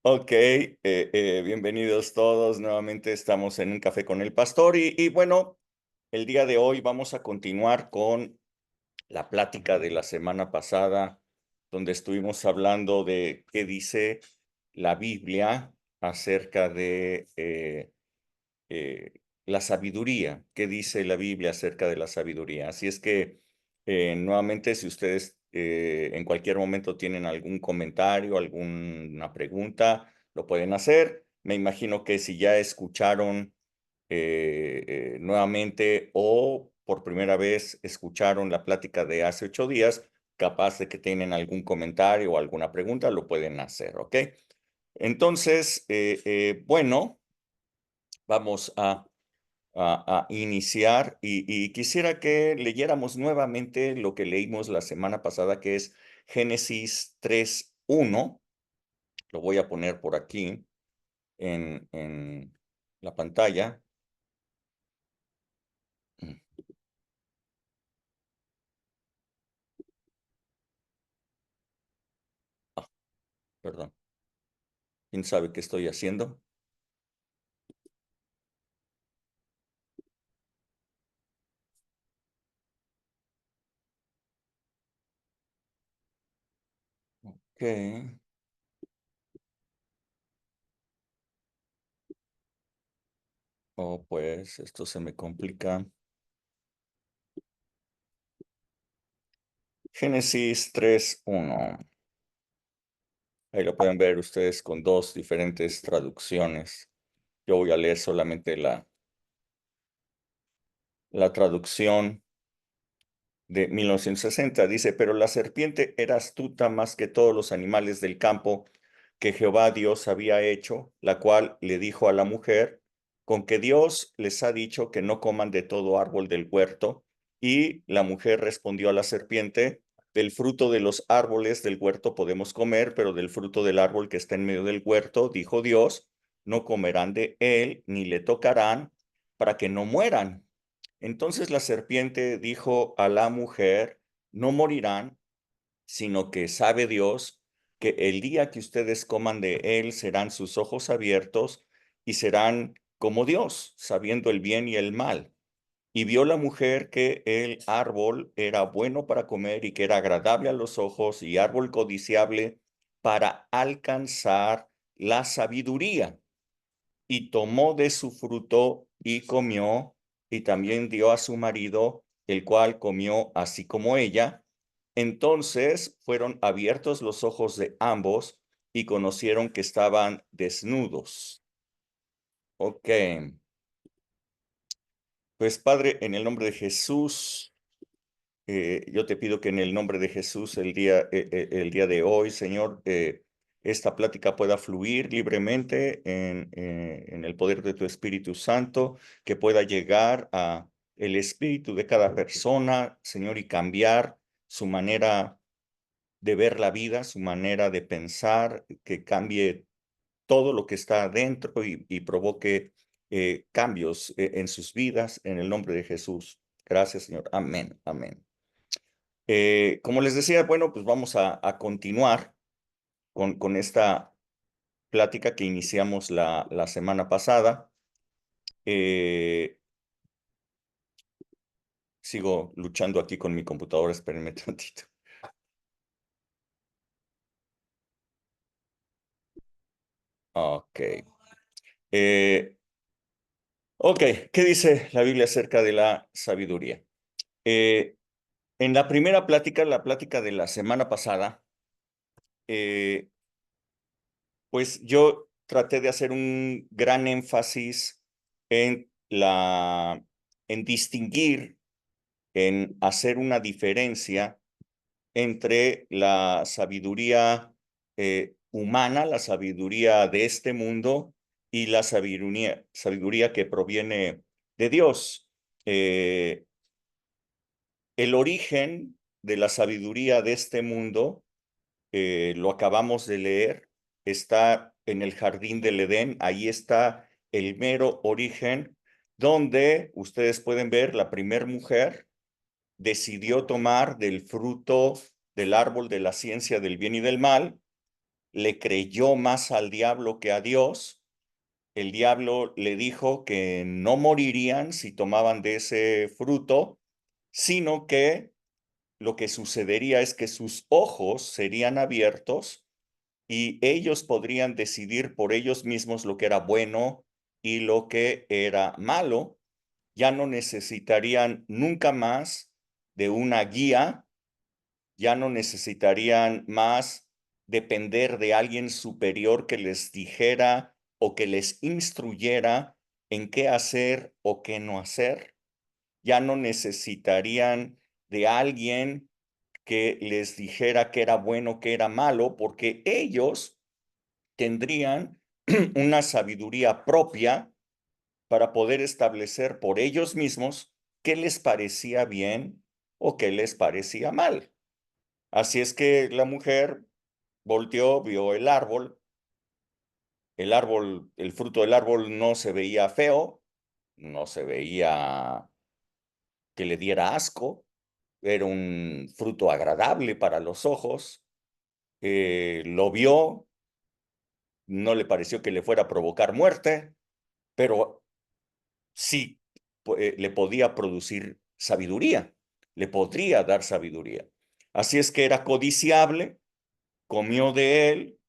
Ok, bienvenidos todos. Nuevamente estamos en un café con el pastor y bueno, el día de hoy vamos a continuar con la plática de la semana pasada, donde estuvimos hablando de qué dice la Biblia acerca de eh, la sabiduría. ¿Qué dice la Biblia acerca de la sabiduría? Así es que, nuevamente, si ustedes en cualquier momento tienen algún comentario, alguna pregunta, lo pueden hacer. Me imagino que si ya escucharon nuevamente o por primera vez escucharon la plática de hace 8 días, capaz de que tienen algún comentario o alguna pregunta, lo pueden hacer, ¿ok? Entonces, bueno, vamos a iniciar y quisiera que leyéramos nuevamente lo que leímos la semana pasada, que es Génesis 3:1. Lo voy a poner por aquí en la pantalla. Mm, ah, perdón. ¿Quién sabe qué estoy haciendo? Ok. Oh, pues esto se me complica. Génesis 3:1. Ahí lo pueden ver ustedes con dos diferentes traducciones. Yo voy a leer solamente la traducción de 1960. Dice, pero la serpiente era astuta más que todos los animales del campo que Jehová Dios había hecho, la cual le dijo a la mujer, con que Dios les ha dicho que no coman de todo árbol del huerto. Y la mujer respondió a la serpiente, del fruto de los árboles del huerto podemos comer, pero del fruto del árbol que está en medio del huerto, dijo Dios, no comerán de él, ni le tocarán, para que no mueran. Entonces la serpiente dijo a la mujer, no morirán, sino que sabe Dios que el día que ustedes coman de él serán sus ojos abiertos y serán como Dios, sabiendo el bien y el mal. Y vio la mujer que el árbol era bueno para comer y que era agradable a los ojos y árbol codiciable para alcanzar la sabiduría, y tomó de su fruto y comió, y también dio a su marido, el cual comió así como ella. Entonces fueron abiertos los ojos de ambos y conocieron que estaban desnudos. Ok, pues Padre, en el nombre de Jesús, yo te pido que en el nombre de Jesús el día de hoy, Señor, esta plática pueda fluir libremente en el poder de tu Espíritu Santo, que pueda llegar a el espíritu de cada persona, Señor, y cambiar su manera de ver la vida, su manera de pensar, que cambie todo lo que está adentro y provoque cambios en sus vidas, en el nombre de Jesús. Gracias, Señor. Amén. Amén. Como les decía, bueno, pues vamos a continuar con esta plática que iniciamos la semana pasada. Eh, Sigo luchando aquí con mi computadora, espérenme tantito. Ok. Eh, ok, ¿qué dice la Biblia acerca de la sabiduría? Eh, en la primera plática, la plática de la semana pasada, eh, pues yo traté de hacer un gran énfasis en en distinguir, en hacer una diferencia entre la sabiduría humana, la sabiduría de este mundo y la sabiduría que proviene de Dios. Eh, el origen de la sabiduría de este mundo, lo acabamos de leer, está en el jardín del Edén, ahí está el mero origen, donde ustedes pueden ver la primer mujer decidió tomar del fruto del árbol de la ciencia del bien y del mal, le creyó más al diablo que a Dios. El diablo le dijo que no morirían si tomaban de ese fruto, sino que lo que sucedería es que sus ojos serían abiertos y ellos podrían decidir por ellos mismos lo que era bueno y lo que era malo. Ya no necesitarían nunca más de una guía, ya no necesitarían más depender de alguien superior que les dijera o que les instruyera en qué hacer o qué no hacer. Ya no necesitarían de alguien que les dijera qué era bueno, qué era malo, porque ellos tendrían una sabiduría propia para poder establecer por ellos mismos qué les parecía bien o qué les parecía mal. Así es que la mujer volteó, vio el árbol, el fruto del árbol no se veía feo, no se veía que le diera asco, era un fruto agradable para los ojos, lo vio, no le pareció que le fuera a provocar muerte, pero sí le podía producir sabiduría, le podría dar sabiduría. Así es que era codiciable, comió de él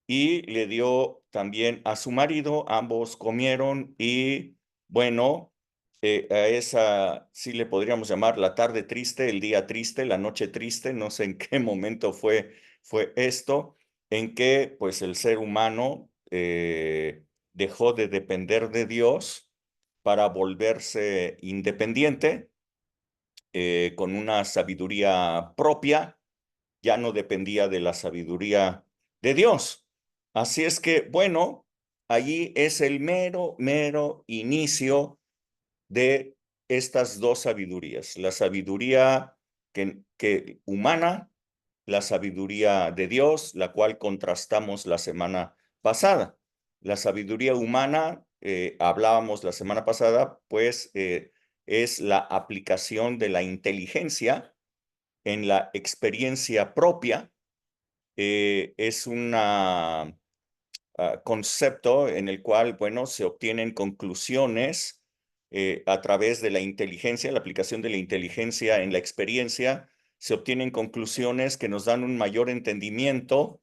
y le dio también a su marido, ambos comieron y bueno, a esa sí le podríamos llamar la tarde triste, el día triste, la noche triste, no sé en qué momento fue esto, en que pues el ser humano dejó de depender de Dios para volverse independiente, con una sabiduría propia, ya no dependía de la sabiduría de Dios. Así es que, bueno, allí es el mero inicio de estas dos sabidurías, la sabiduría que humana, la sabiduría de Dios, la cual contrastamos la semana pasada. La sabiduría humana, hablábamos la semana pasada, pues es la aplicación de la inteligencia en la experiencia propia. Es un concepto en el cual, bueno, se obtienen conclusiones a través de la inteligencia, la aplicación de la inteligencia en la experiencia, se obtienen conclusiones que nos dan un mayor entendimiento,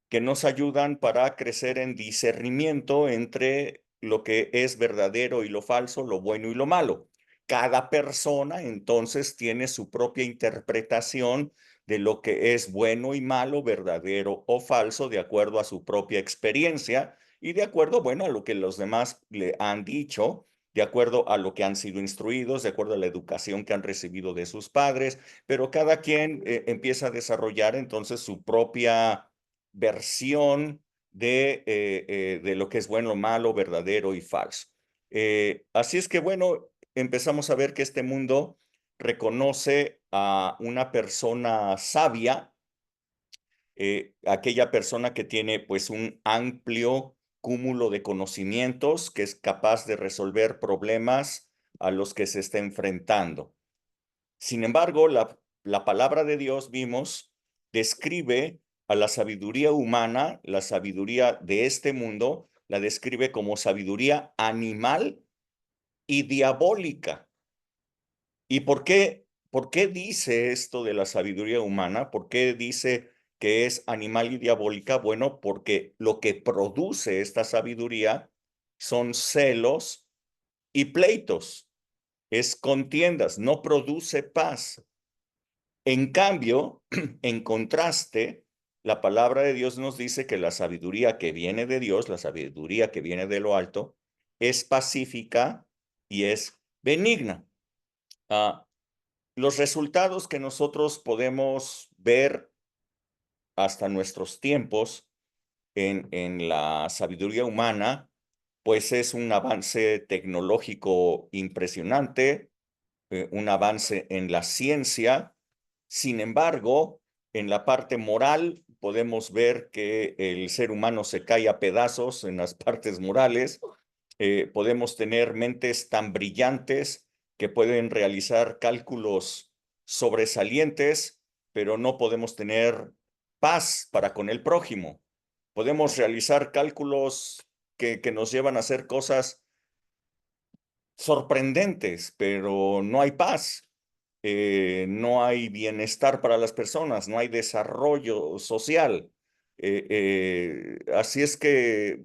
que nos ayudan para crecer en discernimiento entre lo que es verdadero y lo falso, lo bueno y lo malo. Cada persona entonces tiene su propia interpretación de lo que es bueno y malo, verdadero o falso, de acuerdo a su propia experiencia y de acuerdo, bueno, a lo que los demás le han dicho, de acuerdo a lo que han sido instruidos, de acuerdo a la educación que han recibido de sus padres, pero cada quien empieza a desarrollar entonces su propia versión de lo que es bueno, malo, verdadero y falso. Así es que, bueno, empezamos a ver que este mundo reconoce a una persona sabia, aquella persona que tiene pues un amplio cúmulo de conocimientos, que es capaz de resolver problemas a los que se está enfrentando. Sin embargo, la palabra de Dios, vimos, describe a la sabiduría humana, la sabiduría de este mundo, la describe como sabiduría animal y diabólica. ¿Y por qué dice esto de la sabiduría humana? ¿Por qué dice que es animal y diabólica? Bueno, porque lo que produce esta sabiduría son celos y pleitos, es contiendas, no produce paz. En cambio, en contraste, la palabra de Dios nos dice que la sabiduría que viene de Dios, la sabiduría que viene de lo alto, es pacífica y es benigna. Ah, los resultados que nosotros podemos ver hasta nuestros tiempos en la sabiduría humana, pues es un avance tecnológico impresionante, un avance en la ciencia. Sin embargo, en la parte moral podemos ver que el ser humano se cae a pedazos en las partes morales. Podemos tener mentes tan brillantes que pueden realizar cálculos sobresalientes, pero no podemos tener paz para con el prójimo. Podemos realizar cálculos que nos llevan a hacer cosas sorprendentes, pero no hay paz, no hay bienestar para las personas, no hay desarrollo social. Así es que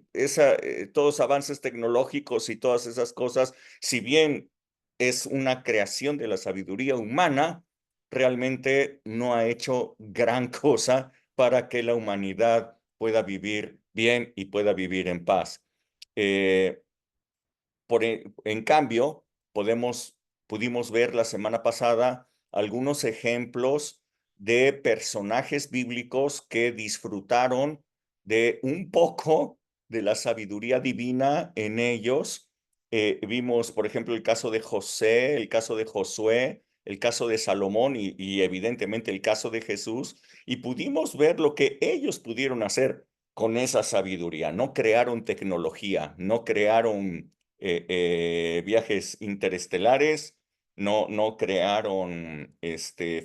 todos avances tecnológicos y todas esas cosas, si bien es una creación de la sabiduría humana, realmente no ha hecho gran cosa para que la humanidad pueda vivir bien y pueda vivir en paz. Eh, en cambio, pudimos ver la semana pasada algunos ejemplos de personajes bíblicos que disfrutaron de un poco de la sabiduría divina en ellos. Vimos, por ejemplo, el caso de José, el caso de Josué, el caso de Salomón y evidentemente el caso de Jesús, y pudimos ver lo que ellos pudieron hacer con esa sabiduría. No crearon tecnología, no crearon viajes interestelares, no crearon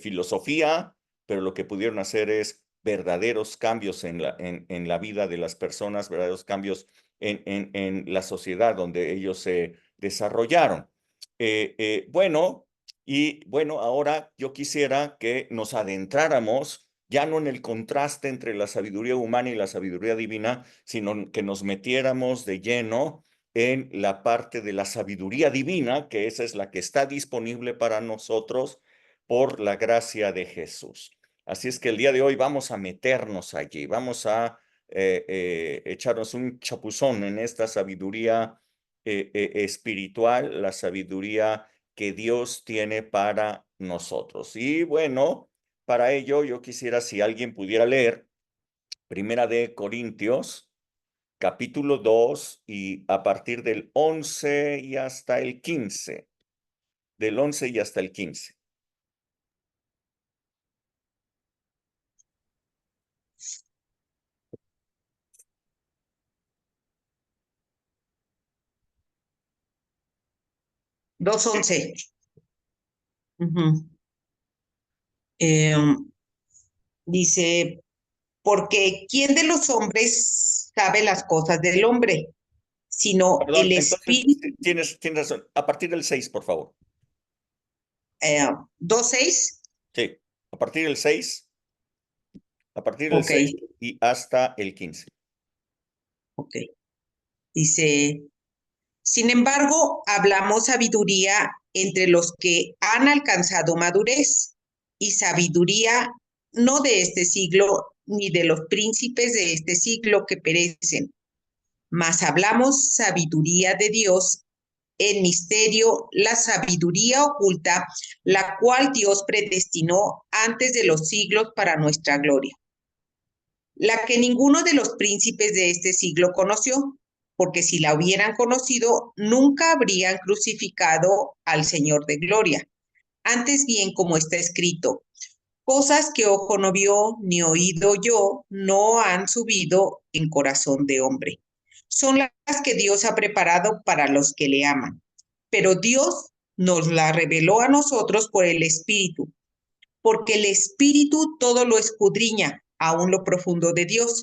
filosofía, pero lo que pudieron hacer es verdaderos cambios en la vida de las personas, verdaderos cambios en la sociedad donde ellos se desarrollaron. Bueno, y bueno, ahora yo quisiera que nos adentráramos ya no en el contraste entre la sabiduría humana y la sabiduría divina, sino que nos metiéramos de lleno en la parte de la sabiduría divina, que esa es la que está disponible para nosotros por la gracia de Jesús. Así es que el día de hoy vamos a meternos allí, vamos a echarnos un chapuzón en esta sabiduría espiritual, la sabiduría que Dios tiene para nosotros. Y bueno, para ello yo quisiera si alguien pudiera leer Primera de Corintios, capítulo 2 y a partir del 11 y hasta el 15. Del 11 y hasta el 15. 2:11. Ujú. Eh, Dice, porque ¿quién de los hombres sabe las cosas del hombre? Sino Perdón, el entonces espíritu. tienes razón. A partir del 6, por favor. Eh, 2:6. Sí, a partir del 6, a partir del Ok, 6 y hasta el 15. ok. Dice, sin embargo, hablamos sabiduría entre los que han alcanzado madurez y sabiduría no de este siglo ni de los príncipes de este siglo que perecen, mas hablamos sabiduría de Dios en misterio, la sabiduría oculta, la cual Dios predestinó antes de los siglos para nuestra gloria, la que ninguno de los príncipes de este siglo conoció, porque si la hubieran conocido, nunca habrían crucificado al Señor de gloria. Antes bien, como está escrito, cosas que ojo no vio ni oído yo no han subido en corazón de hombre. Son las que Dios ha preparado para los que le aman. Pero Dios nos la reveló a nosotros por el Espíritu, porque el Espíritu todo lo escudriña, aún lo profundo de Dios.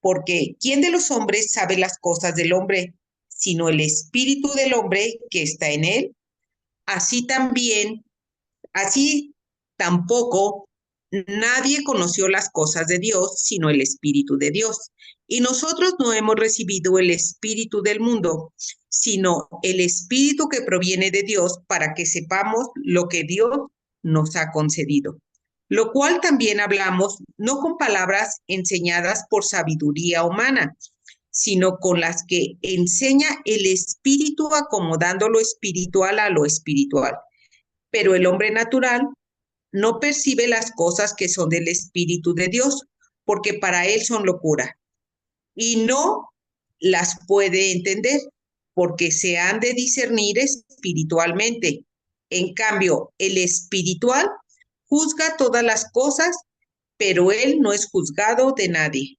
Porque ¿quién de los hombres sabe las cosas del hombre, sino el Espíritu del hombre que está en él? Así también, así tampoco nadie conoció las cosas de Dios, sino el Espíritu de Dios. Y nosotros no hemos recibido el Espíritu del mundo, sino el Espíritu que proviene de Dios para que sepamos lo que Dios nos ha concedido. Lo cual también hablamos no con palabras enseñadas por sabiduría humana, sino con las que enseña el Espíritu acomodando lo espiritual a lo espiritual. Pero el hombre natural no percibe las cosas que son del Espíritu de Dios, porque para él son locura, y no las puede entender, porque se han de discernir espiritualmente. En cambio, el espiritual juzga todas las cosas, pero él no es juzgado de nadie.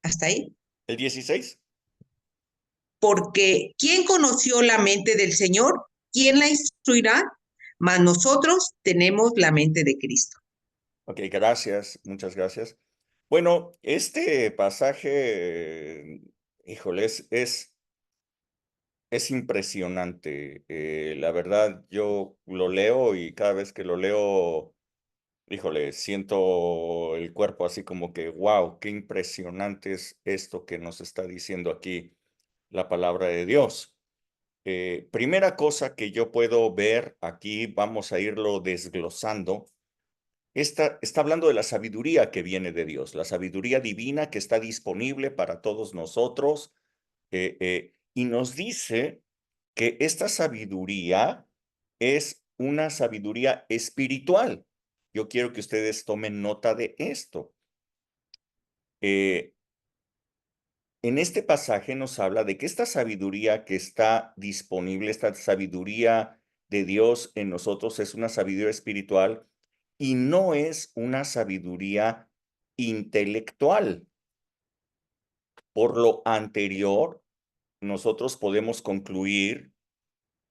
¿Hasta ahí? ¿El 16? Porque ¿quién conoció la mente del Señor? ¿Quién la instruirá? Mas nosotros tenemos la mente de Cristo. Ok, gracias, muchas gracias. Bueno, este pasaje, híjole, es impresionante. La verdad, yo lo leo y cada vez que lo leo, híjole, siento el cuerpo así como que, wow, qué impresionante es esto que nos está diciendo aquí la palabra de Dios. Primera cosa que yo puedo ver aquí, vamos a irlo desglosando. Está hablando de la sabiduría que viene de Dios, la sabiduría divina que está disponible para todos nosotros, y nos dice que esta sabiduría es una sabiduría espiritual. Yo quiero que ustedes tomen nota de esto. Eh, en este pasaje nos habla de que esta sabiduría que está disponible, esta sabiduría de Dios en nosotros es una sabiduría espiritual y no es una sabiduría intelectual. Por lo anterior, nosotros podemos concluir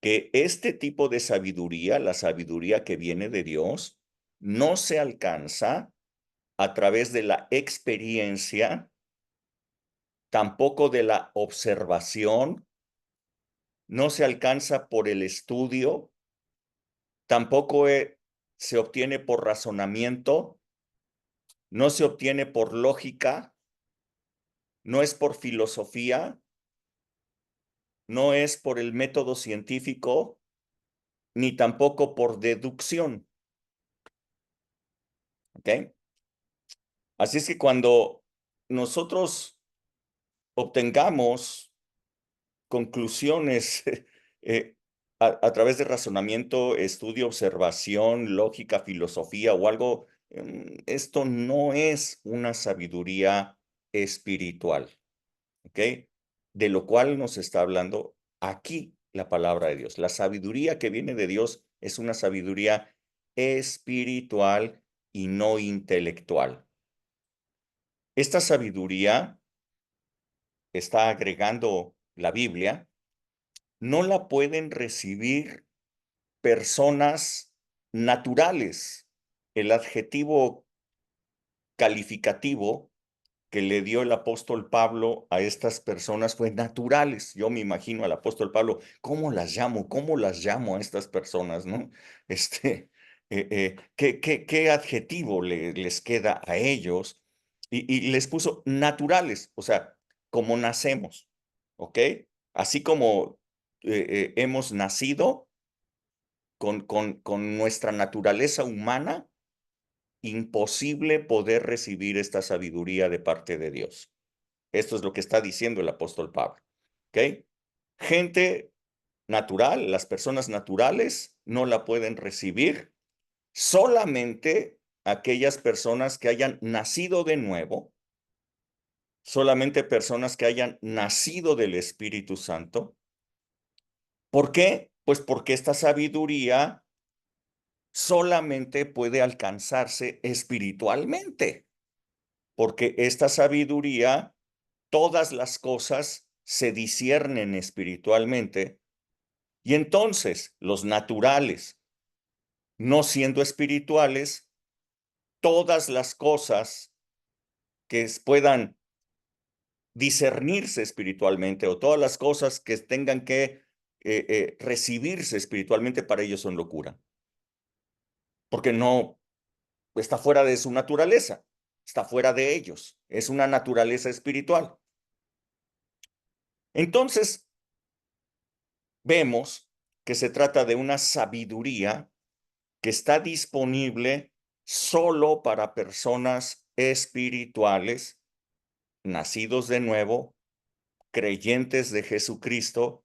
que este tipo de sabiduría, la sabiduría que viene de Dios, no se alcanza a través de la experiencia, tampoco de la observación, no se alcanza por el estudio, tampoco se obtiene por razonamiento, no se obtiene por lógica, no es por filosofía, no es por el método científico, ni tampoco por deducción. ¿Ok? Así es que cuando nosotros obtengamos conclusiones eh, a través de razonamiento, estudio, observación, lógica, filosofía o algo, esto no es una sabiduría espiritual, ¿ok? De lo cual nos está hablando aquí la palabra de Dios. La sabiduría que viene de Dios es una sabiduría espiritual y no intelectual. Esta sabiduría, está agregando la Biblia, no la pueden recibir personas naturales. El adjetivo calificativo que le dio el apóstol Pablo a estas personas fue naturales. Yo me imagino al apóstol Pablo, ¿cómo las llamo? ¿Cómo las llamo a estas personas, no? ¿Qué adjetivo les queda a ellos? Y les puso naturales, o sea, como nacemos, ¿ok? Así como hemos nacido con nuestra naturaleza humana, imposible poder recibir esta sabiduría de parte de Dios. Esto es lo que está diciendo el apóstol Pablo. ¿Ok? Gente natural, las personas naturales no la pueden recibir, solamente aquellas personas que hayan nacido de nuevo, solamente personas que hayan nacido del Espíritu Santo. ¿Por qué? Pues porque esta sabiduría solamente puede alcanzarse espiritualmente, porque esta sabiduría, todas las cosas se disciernen espiritualmente, y entonces los naturales, no siendo espirituales, todas las cosas que puedan discernirse espiritualmente o todas las cosas que tengan que recibirse espiritualmente para ellos son locura, porque no está fuera de su naturaleza, está fuera de ellos, es una naturaleza espiritual. Entonces, vemos que se trata de una sabiduría que está disponible solo para personas espirituales, nacidos de nuevo, creyentes de Jesucristo,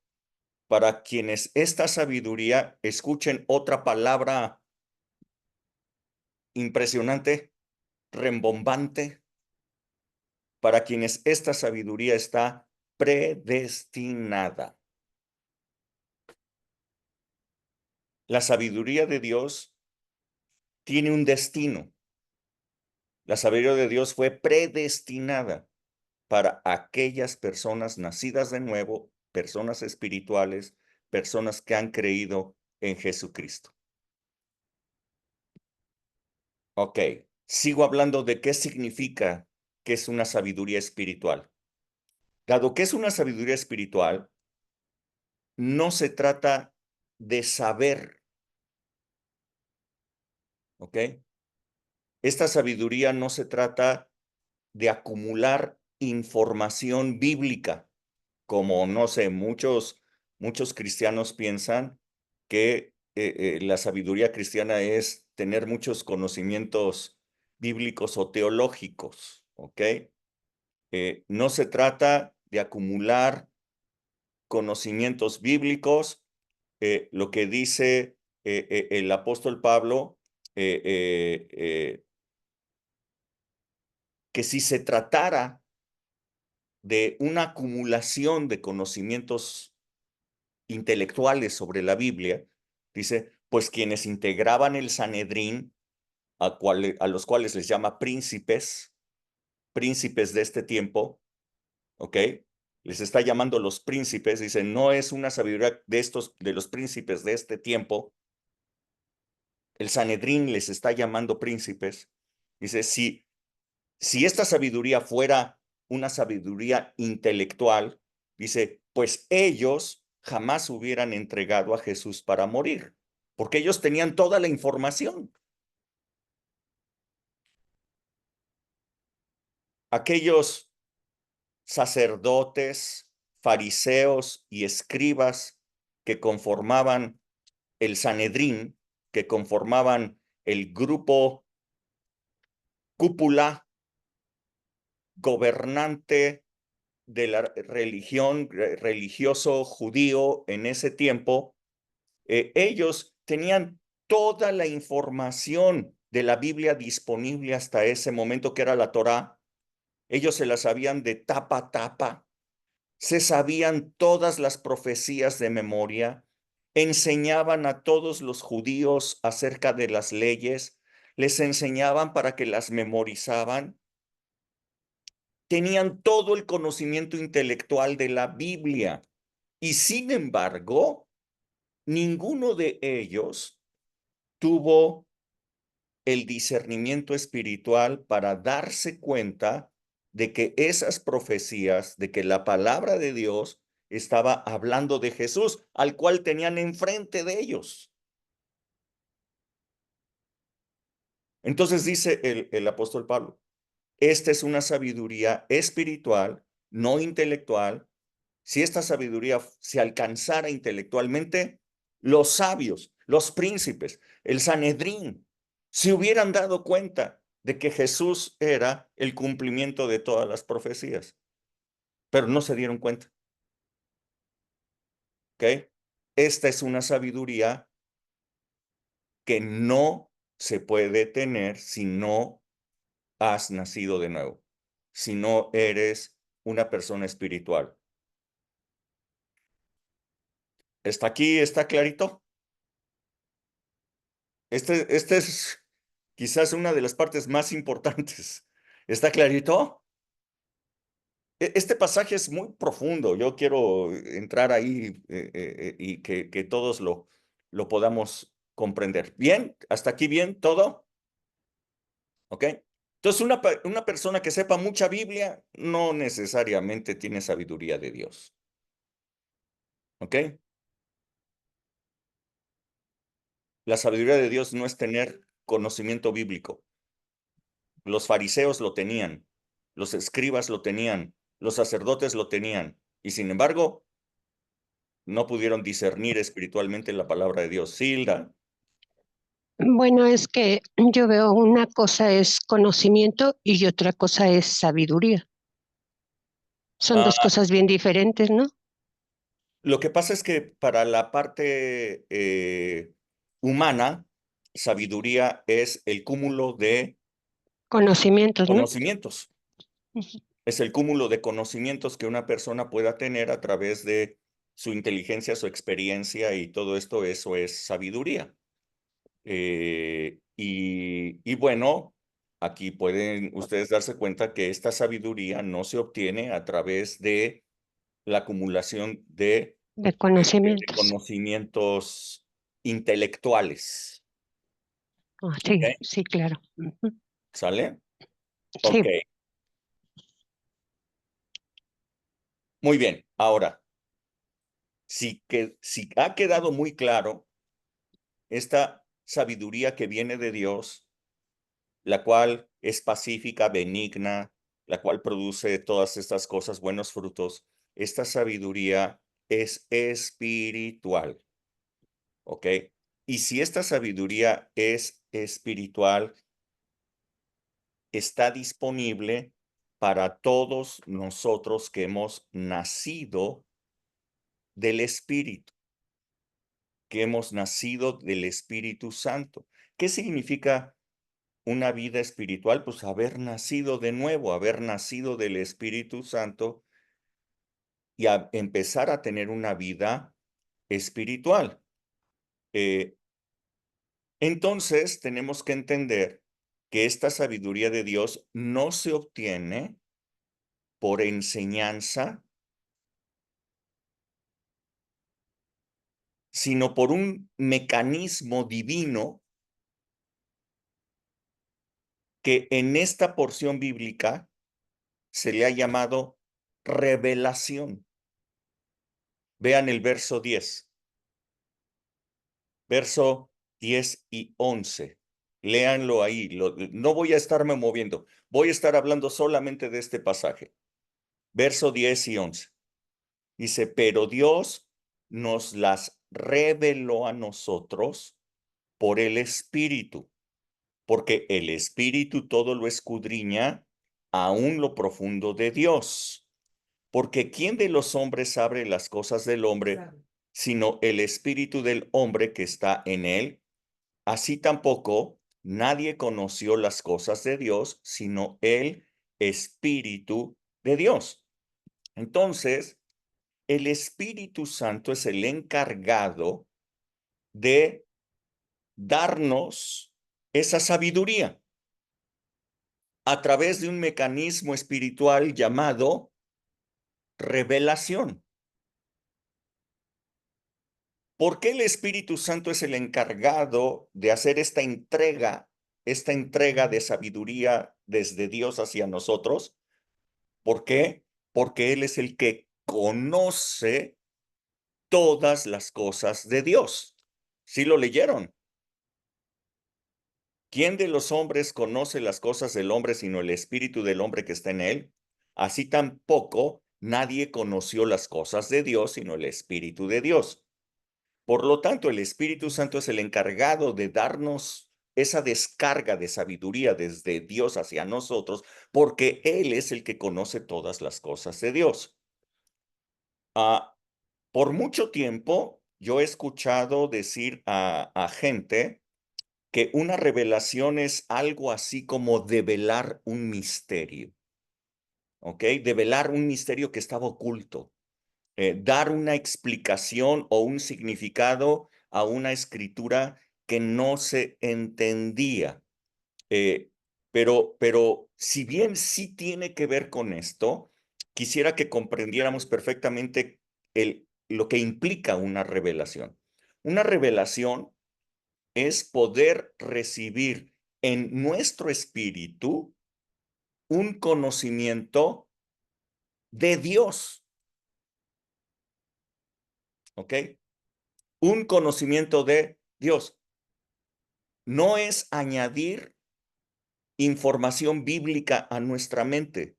para quienes esta sabiduría, escuchen otra palabra impresionante, rembombante, para quienes esta sabiduría está predestinada. La sabiduría de Dios tiene un destino. La sabiduría de Dios fue predestinada para aquellas personas nacidas de nuevo, personas espirituales, personas que han creído en Jesucristo. Ok, sigo hablando de qué significa que es una sabiduría espiritual. Dado que es una sabiduría espiritual, no se trata de saber, ¿ok? Esta sabiduría no se trata de acumular información bíblica, como, no sé, muchos cristianos piensan que la sabiduría cristiana es tener muchos conocimientos bíblicos o teológicos, ¿ok? No se trata de acumular conocimientos bíblicos. Lo que dice el apóstol Pablo, que si se tratara de una acumulación de conocimientos intelectuales sobre la Biblia, dice, pues quienes integraban el Sanedrín, a los cuales les llama príncipes de este tiempo, ¿ok? Les está llamando los príncipes, dice, no es una sabiduría de los príncipes de este tiempo. El Sanedrín les está llamando príncipes. Dice, si esta sabiduría fuera una sabiduría intelectual, dice, pues ellos jamás hubieran entregado a Jesús para morir, porque ellos tenían toda la información. Aquellos sacerdotes, fariseos y escribas que conformaban el Sanedrín, que conformaban el grupo cúpula gobernante de la religión, religioso judío en ese tiempo, ellos tenían toda la información de la Biblia disponible hasta ese momento, que era la Torá. Ellos se la sabían de tapa a tapa, se sabían todas las profecías de memoria, enseñaban a todos los judíos acerca de las leyes, les enseñaban para que las memorizaban. Tenían todo el conocimiento intelectual de la Biblia y sin embargo, ninguno de ellos tuvo el discernimiento espiritual para darse cuenta de que esas profecías, de que la palabra de Dios estaba hablando de Jesús, al cual tenían enfrente de ellos. Entonces dice el apóstol Pablo, esta es una sabiduría espiritual, no intelectual. Si esta sabiduría se alcanzara intelectualmente, los sabios, los príncipes, el Sanedrín, se hubieran dado cuenta de que Jesús era el cumplimiento de todas las profecías, pero no se dieron cuenta. ¿Ok? Esta es una sabiduría que no se puede tener si no has nacido de nuevo, si no eres una persona espiritual. ¿Está aquí? ¿Está clarito? Este es quizás una de las partes más importantes. ¿Está clarito? Este pasaje es muy profundo. Yo quiero entrar ahí y que todos lo podamos comprender. ¿Bien? ¿Hasta aquí bien? ¿Todo? ¿Ok? Entonces, una persona que sepa mucha Biblia no necesariamente tiene sabiduría de Dios. ¿Ok? La sabiduría de Dios no es tener conocimiento bíblico. Los fariseos lo tenían, los escribas lo tenían, los sacerdotes lo tenían, y sin embargo, no pudieron discernir espiritualmente la palabra de Dios. Silda, Bueno, es que yo veo una cosa es conocimiento y otra cosa es sabiduría. Son dos ah, cosas bien diferentes, ¿no? lo que pasa es que para la parte humana, sabiduría es el cúmulo de Conocimientos, ¿no? conocimientos. Ujú. Es el cúmulo de conocimientos que una persona pueda tener a través de su inteligencia, su experiencia y todo esto, eso es sabiduría. Y bueno, aquí pueden ustedes darse cuenta que esta sabiduría no se obtiene a través de la acumulación De de conocimientos. conocimientos intelectuales. Ah, ¿Ok? sí, sí, claro. Ujú. ¿Sale? Ok. Sí, Muy bien, ahora, si ha quedado muy claro esta sabiduría que viene de Dios, la cual es pacífica, benigna, la cual produce todas estas cosas, buenos frutos, esta sabiduría es espiritual, ¿ok? Y si esta sabiduría es espiritual, está disponible para todos nosotros que hemos nacido del Espíritu, que hemos nacido del Espíritu Santo. ¿Qué significa una vida espiritual? Pues haber nacido de nuevo, haber nacido del Espíritu Santo y empezar a tener una vida espiritual. Entonces, tenemos que entender que esta sabiduría de Dios no se obtiene por enseñanza, sino por un mecanismo divino que en esta porción bíblica se le ha llamado revelación. Vean el verso 10. Verso 10 y 11. Léanlo ahí. No voy a estarme moviendo. Voy a estar hablando solamente de este pasaje. Verso 10 y 11. Dice, pero Dios nos las reveló a nosotros por el Espíritu, porque el Espíritu todo lo escudriña, aún lo profundo de Dios. Porque ¿quién de los hombres sabe las cosas del hombre, sino el Espíritu del hombre que está en él? Así tampoco nadie conoció las cosas de Dios, sino el Espíritu de Dios. Entonces, el Espíritu Santo es el encargado de darnos esa sabiduría a través de un mecanismo espiritual llamado revelación. ¿Por qué el Espíritu Santo es el encargado de hacer esta entrega de sabiduría desde Dios hacia nosotros? ¿Por qué? Porque Él es el que conoce todas las cosas de Dios. ¿Sí lo leyeron? ¿Quién de los hombres conoce las cosas del hombre sino el espíritu del hombre que está en él? Así tampoco nadie conoció las cosas de Dios sino el Espíritu de Dios. Por lo tanto, el Espíritu Santo es el encargado de darnos esa descarga de sabiduría desde Dios hacia nosotros, porque Él es el que conoce todas las cosas de Dios. Por mucho tiempo, yo he escuchado decir a gente que una revelación es algo así como develar un misterio, ¿ok? Develar un misterio que estaba oculto, dar una explicación o un significado a una escritura que no se entendía. Eh, pero si bien sí tiene que ver con esto, quisiera que comprendiéramos perfectamente lo que implica una revelación. Una revelación es poder recibir en nuestro espíritu un conocimiento de Dios, ¿ok? Un conocimiento de Dios. No es añadir información bíblica a nuestra mente,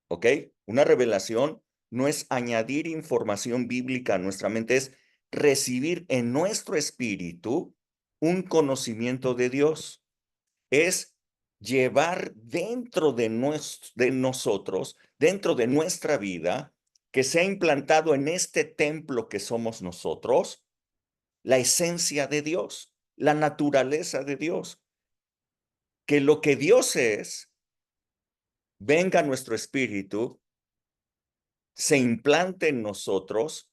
¿ok? Una revelación no es añadir información bíblica a nuestra mente, es recibir en nuestro espíritu un conocimiento de Dios. Es llevar dentro de nosotros, dentro de nuestra vida, que se ha implantado en este templo que somos nosotros, la esencia de Dios, la naturaleza de Dios. Que lo que Dios es, venga a nuestro espíritu, se implante en nosotros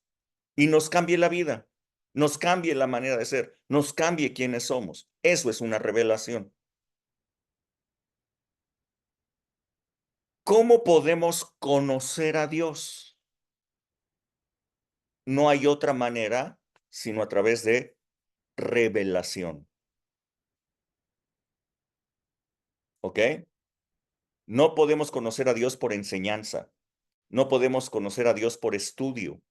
y nos cambie la vida, nos cambie la manera de ser, nos cambie quiénes somos. Eso es una revelación. ¿Cómo podemos conocer a Dios? No hay otra manera sino a través de revelación. ¿Ok? No podemos conocer a Dios por enseñanza. No podemos conocer a Dios por estudio.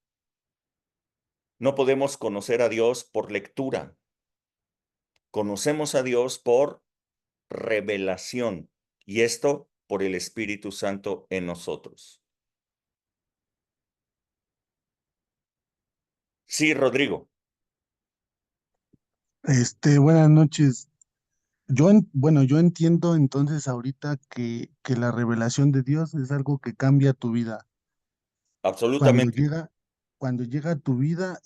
No podemos conocer a Dios por lectura. Conocemos a Dios por revelación, y esto por el Espíritu Santo en nosotros. Sí, Rodrigo. Buenas noches. Bueno, yo entiendo entonces ahorita que la revelación de Dios es algo que cambia tu vida. Cuando Absolutamente. llega, cuando llega a tu vida,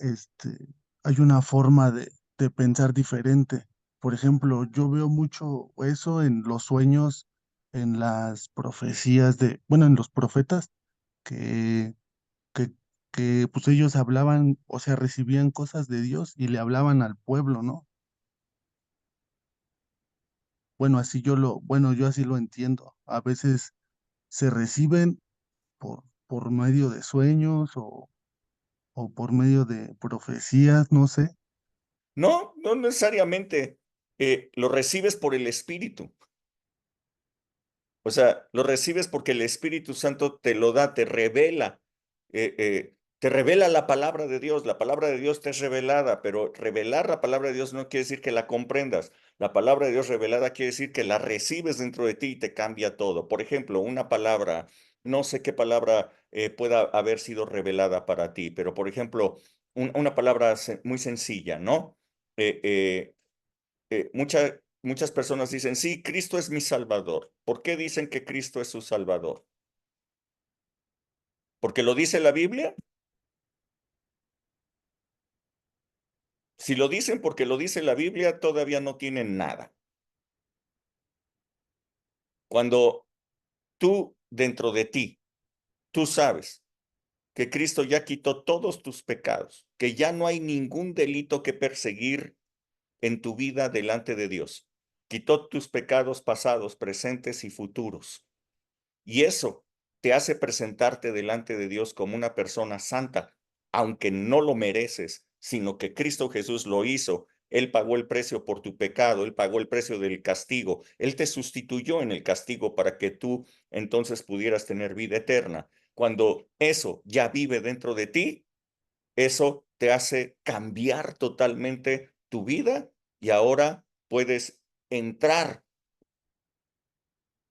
hay una forma de pensar diferente. Por ejemplo, yo veo mucho eso en los sueños, en las profecías bueno, en los profetas, que, que, que pues ellos hablaban, o sea, recibían cosas de Dios y le hablaban al pueblo, ¿no? Bueno, bueno, yo así lo entiendo. A veces se reciben por medio de sueños o por medio de profecías, no sé. No, no necesariamente. Lo recibes por el Espíritu. O sea, lo recibes porque el Espíritu Santo te lo da, te revela la palabra de Dios. La palabra de Dios te es revelada, pero revelar la palabra de Dios no quiere decir que la comprendas. La palabra de Dios revelada quiere decir que la recibes dentro de ti y te cambia todo. Por ejemplo, una palabra, no sé qué palabra pueda haber sido revelada para ti, pero por ejemplo, una palabra muy sencilla, ¿no? Eh, eh, muchas personas dicen, sí, Cristo es mi Salvador. ¿Por qué dicen que Cristo es su Salvador? ¿Porque lo dice la Biblia? Si lo dicen porque lo dice la Biblia, todavía no tienen nada. Cuando tú, dentro de ti, tú sabes que Cristo ya quitó todos tus pecados, que ya no hay ningún delito que perseguir en tu vida delante de Dios. Quitó tus pecados pasados, presentes y futuros. Y eso te hace presentarte delante de Dios como una persona santa, aunque no lo mereces, sino que Cristo Jesús lo hizo. Él pagó el precio por tu pecado, Él pagó el precio del castigo, Él te sustituyó en el castigo para que tú entonces pudieras tener vida eterna. Cuando eso ya vive dentro de ti, eso te hace cambiar totalmente tu vida y ahora puedes entrar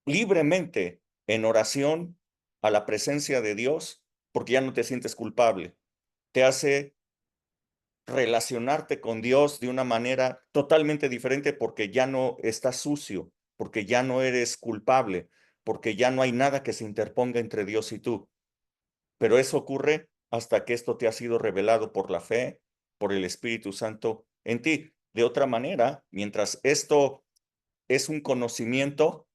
libremente en oración a la presencia de Dios porque ya no te sientes culpable. Te hace relacionarte con Dios de una manera totalmente diferente porque ya no estás sucio, porque ya no eres culpable, porque ya no hay nada que se interponga entre Dios y tú. Pero eso ocurre hasta que esto te ha sido revelado por la fe, por el Espíritu Santo en ti. De otra manera, mientras esto es un conocimiento,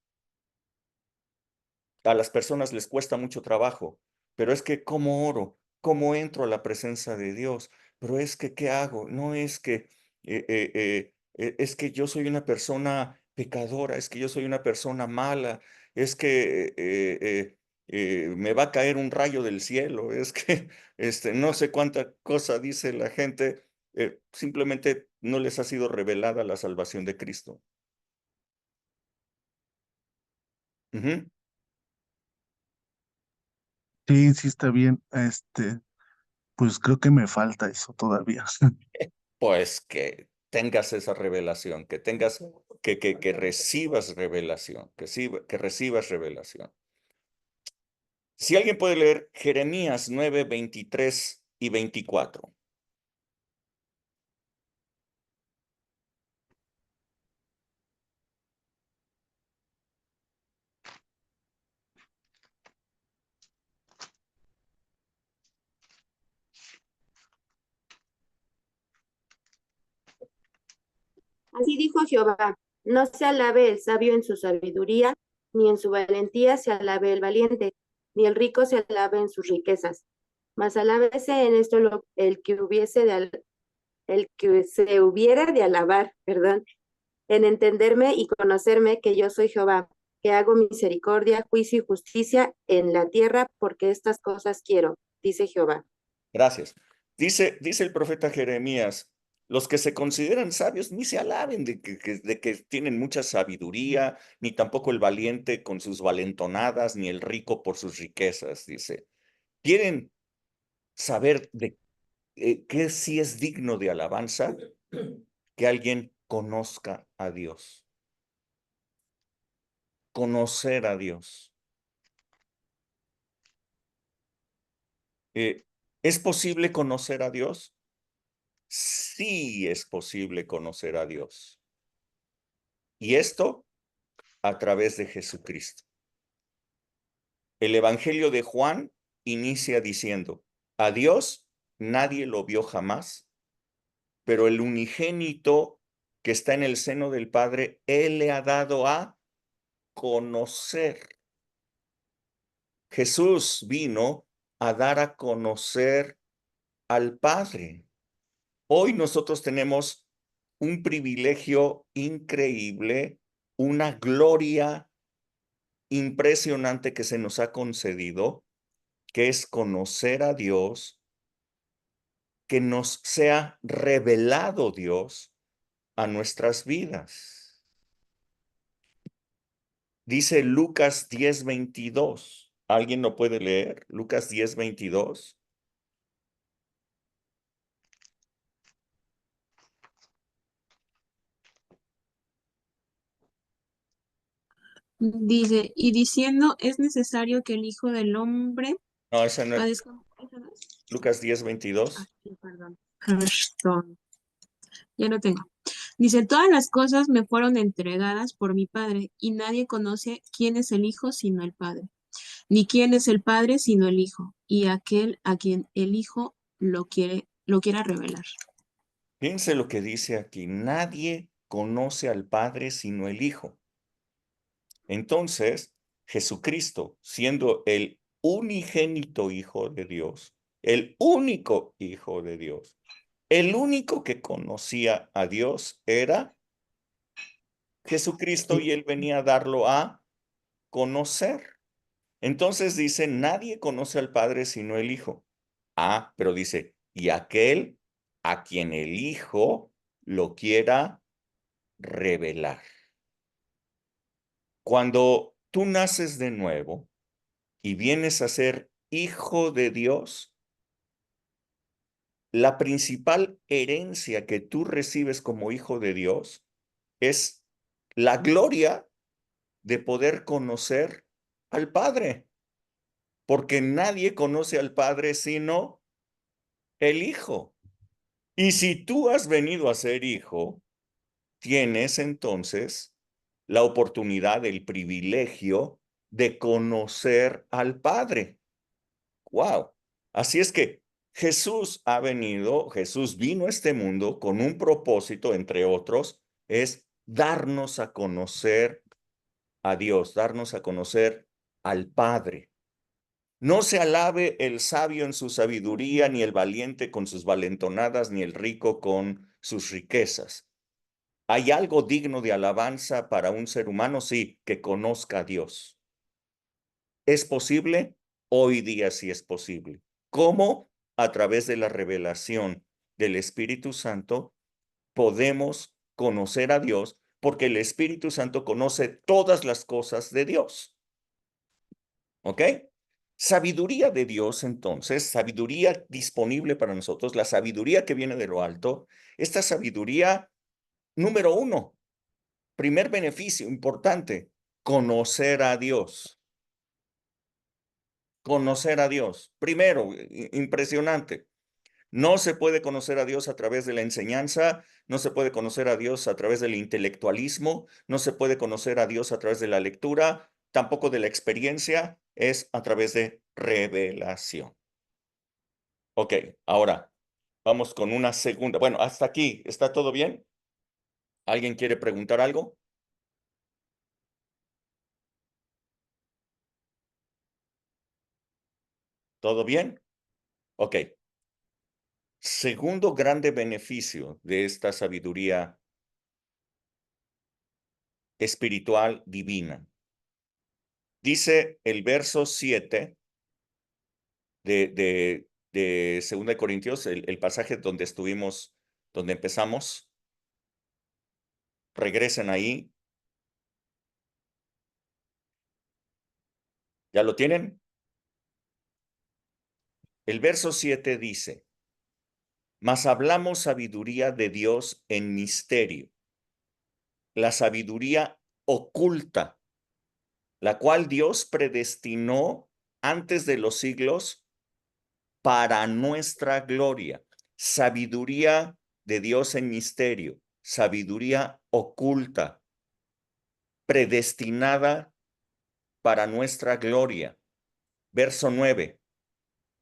a las personas les cuesta mucho trabajo, pero es que ¿cómo oro? ¿Cómo entro a la presencia de Dios? Pero es que ¿qué hago? No es que es que yo soy una persona pecadora, es que yo soy una persona mala, es que me va a caer un rayo del cielo, es que no sé cuánta cosa dice la gente, simplemente no les ha sido revelada la salvación de Cristo. Ujú. Sí, sí está bien. Pues creo que me falta eso todavía. Pues que tengas esa revelación, que tengas, que recibas revelación, que recibas revelación. Si alguien puede leer Jeremías 9, 23 y 24. Así dijo Jehová, no se alabe el sabio en su sabiduría, ni en su valentía se alabe el valiente, ni el rico se alabe en sus riquezas. Mas alábese en esto el que se hubiera de alabar, perdón, en entenderme y conocerme que yo soy Jehová, que hago misericordia, juicio y justicia en la tierra, porque estas cosas quiero, dice Jehová. Gracias. Dice el profeta Jeremías, los que se consideran sabios ni se alaben de que tienen mucha sabiduría, ni tampoco el valiente con sus valentonadas, ni el rico por sus riquezas, dice. ¿Quieren saber de qué sí es digno de alabanza? Que alguien conozca a Dios. Conocer a Dios. ¿Es posible conocer a Dios? Sí es posible conocer a Dios. Y esto a través de Jesucristo. El Evangelio de Juan inicia diciendo, a Dios nadie lo vio jamás, pero el unigénito que está en el seno del Padre, Él le ha dado a conocer. Jesús vino a dar a conocer al Padre. Hoy nosotros tenemos un privilegio increíble, una gloria impresionante que se nos ha concedido, que es conocer a Dios, que nos sea revelado Dios a nuestras vidas. Dice Lucas 10:22. ¿Alguien lo puede leer? Lucas 10:22. Dice, y diciendo, es necesario que el Hijo del Hombre No, esa no es. padezca. ¿Esa no es? Lucas 10:22. Ah, sí, perdón. Perdón. Ya lo tengo. Dice, todas las cosas me fueron entregadas por mi Padre, y nadie conoce quién es el Hijo sino el Padre, ni quién es el Padre sino el Hijo, y aquel a quien el Hijo lo quiera revelar. Fíjense lo que dice aquí. Nadie conoce al Padre sino el Hijo. Entonces, Jesucristo, siendo el unigénito Hijo de Dios, el único Hijo de Dios, el único que conocía a Dios era Jesucristo y Él venía a darlo a conocer. Entonces dice, nadie conoce al Padre sino el Hijo. Ah, pero dice, y aquel a quien el Hijo lo quiera revelar. Cuando tú naces de nuevo y vienes a ser hijo de Dios, la principal herencia que tú recibes como hijo de Dios es la gloria de poder conocer al Padre, porque nadie conoce al Padre sino el Hijo. Y si tú has venido a ser hijo, tienes entonces la oportunidad, el privilegio de conocer al Padre. ¡Wow! Así es que Jesús vino a este mundo con un propósito, entre otros, es darnos a conocer a Dios, darnos a conocer al Padre. No se alabe el sabio en su sabiduría, ni el valiente con sus valentonadas, ni el rico con sus riquezas. ¿Hay algo digno de alabanza para un ser humano? Sí, que conozca a Dios. ¿Es posible? Hoy día sí es posible. ¿Cómo? A través de la revelación del Espíritu Santo podemos conocer a Dios, porque el Espíritu Santo conoce todas las cosas de Dios. ¿Ok? Sabiduría de Dios, entonces, sabiduría disponible para nosotros, la sabiduría que viene de lo alto, esta sabiduría, número uno, primer beneficio importante, conocer a Dios. Conocer a Dios. Primero, impresionante. No se puede conocer a Dios a través de la enseñanza, no se puede conocer a Dios a través del intelectualismo, no se puede conocer a Dios a través de la lectura, tampoco de la experiencia, es a través de revelación. Ok, ahora vamos con una segunda. Bueno, hasta aquí, ¿está todo bien? ¿Alguien quiere preguntar algo? ¿Todo bien? Ok. Segundo grande beneficio de esta sabiduría espiritual divina. Dice el verso 7 de 2 de Corintios, el pasaje donde estuvimos, donde empezamos. Regresen ahí. ¿Ya lo tienen? El verso 7 dice, mas hablamos sabiduría de Dios en misterio, la sabiduría oculta, la cual Dios predestinó antes de los siglos para nuestra gloria. Sabiduría de Dios en misterio, sabiduría oculta, predestinada para nuestra gloria. Verso 9.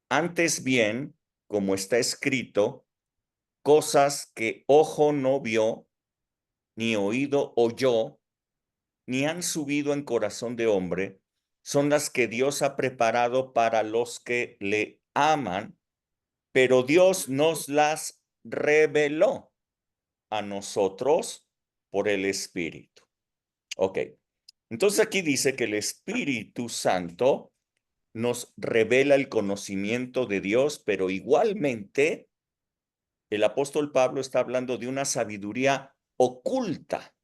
Antes bien, como está escrito, cosas que ojo no vio, ni oído oyó, ni han subido en corazón de hombre, son las que Dios ha preparado para los que le aman, pero Dios nos las reveló a nosotros por el Espíritu. Ok, entonces aquí dice que el Espíritu Santo nos revela el conocimiento de Dios, pero igualmente el apóstol Pablo está hablando de una sabiduría oculta,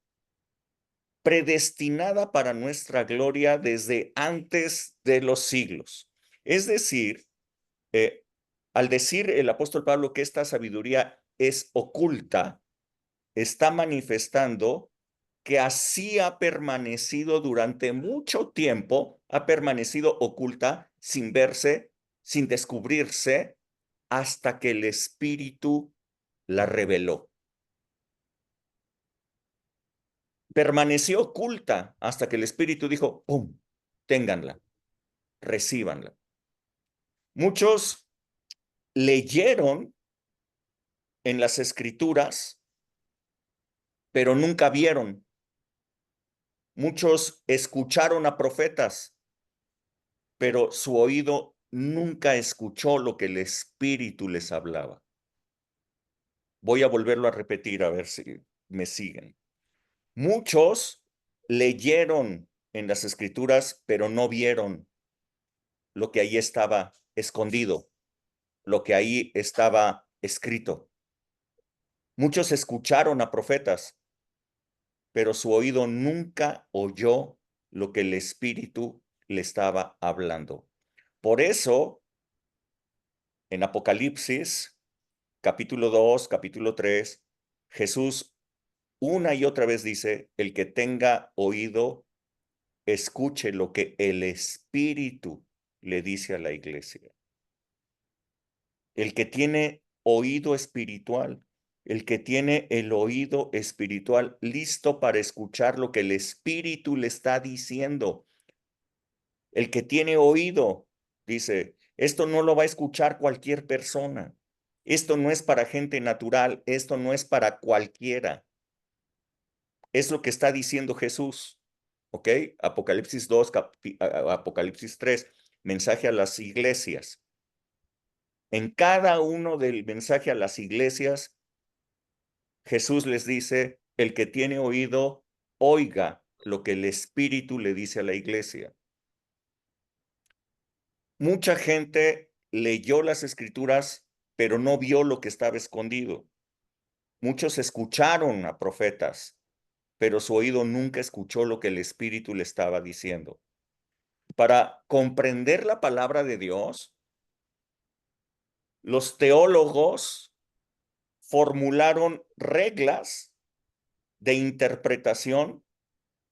predestinada para nuestra gloria desde antes de los siglos. Es decir, al decir el apóstol Pablo que esta sabiduría es oculta, está manifestando que así ha permanecido durante mucho tiempo, ha permanecido oculta, sin verse, sin descubrirse, hasta que el Espíritu la reveló. Permaneció oculta hasta que el Espíritu dijo, ¡pum!, ténganla, recíbanla. Muchos leyeron en las Escrituras, pero nunca vieron. Muchos escucharon a profetas, pero su oído nunca escuchó lo que el Espíritu les hablaba. Voy a volverlo a repetir a ver si me siguen. Muchos leyeron en las Escrituras, pero no vieron lo que ahí estaba escondido, lo que ahí estaba escrito. Muchos escucharon a profetas, pero su oído nunca oyó lo que el Espíritu le estaba hablando. Por eso, en Apocalipsis, capítulo 2, capítulo 3, Jesús una y otra vez dice, el que tenga oído, escuche lo que el Espíritu le dice a la iglesia. El que tiene oído espiritual, el que tiene el oído espiritual listo para escuchar lo que el Espíritu le está diciendo. El que tiene oído, dice, esto no lo va a escuchar cualquier persona. Esto no es para gente natural, esto no es para cualquiera. Es lo que está diciendo Jesús. ¿Ok? Apocalipsis 2, Apocalipsis 3, mensaje a las iglesias. En cada uno del mensaje a las iglesias, Jesús les dice, el que tiene oído, oiga lo que el Espíritu le dice a la iglesia. Mucha gente leyó las Escrituras, pero no vio lo que estaba escondido. Muchos escucharon a profetas, pero su oído nunca escuchó lo que el Espíritu le estaba diciendo. Para comprender la palabra de Dios, los teólogos formularon reglas de interpretación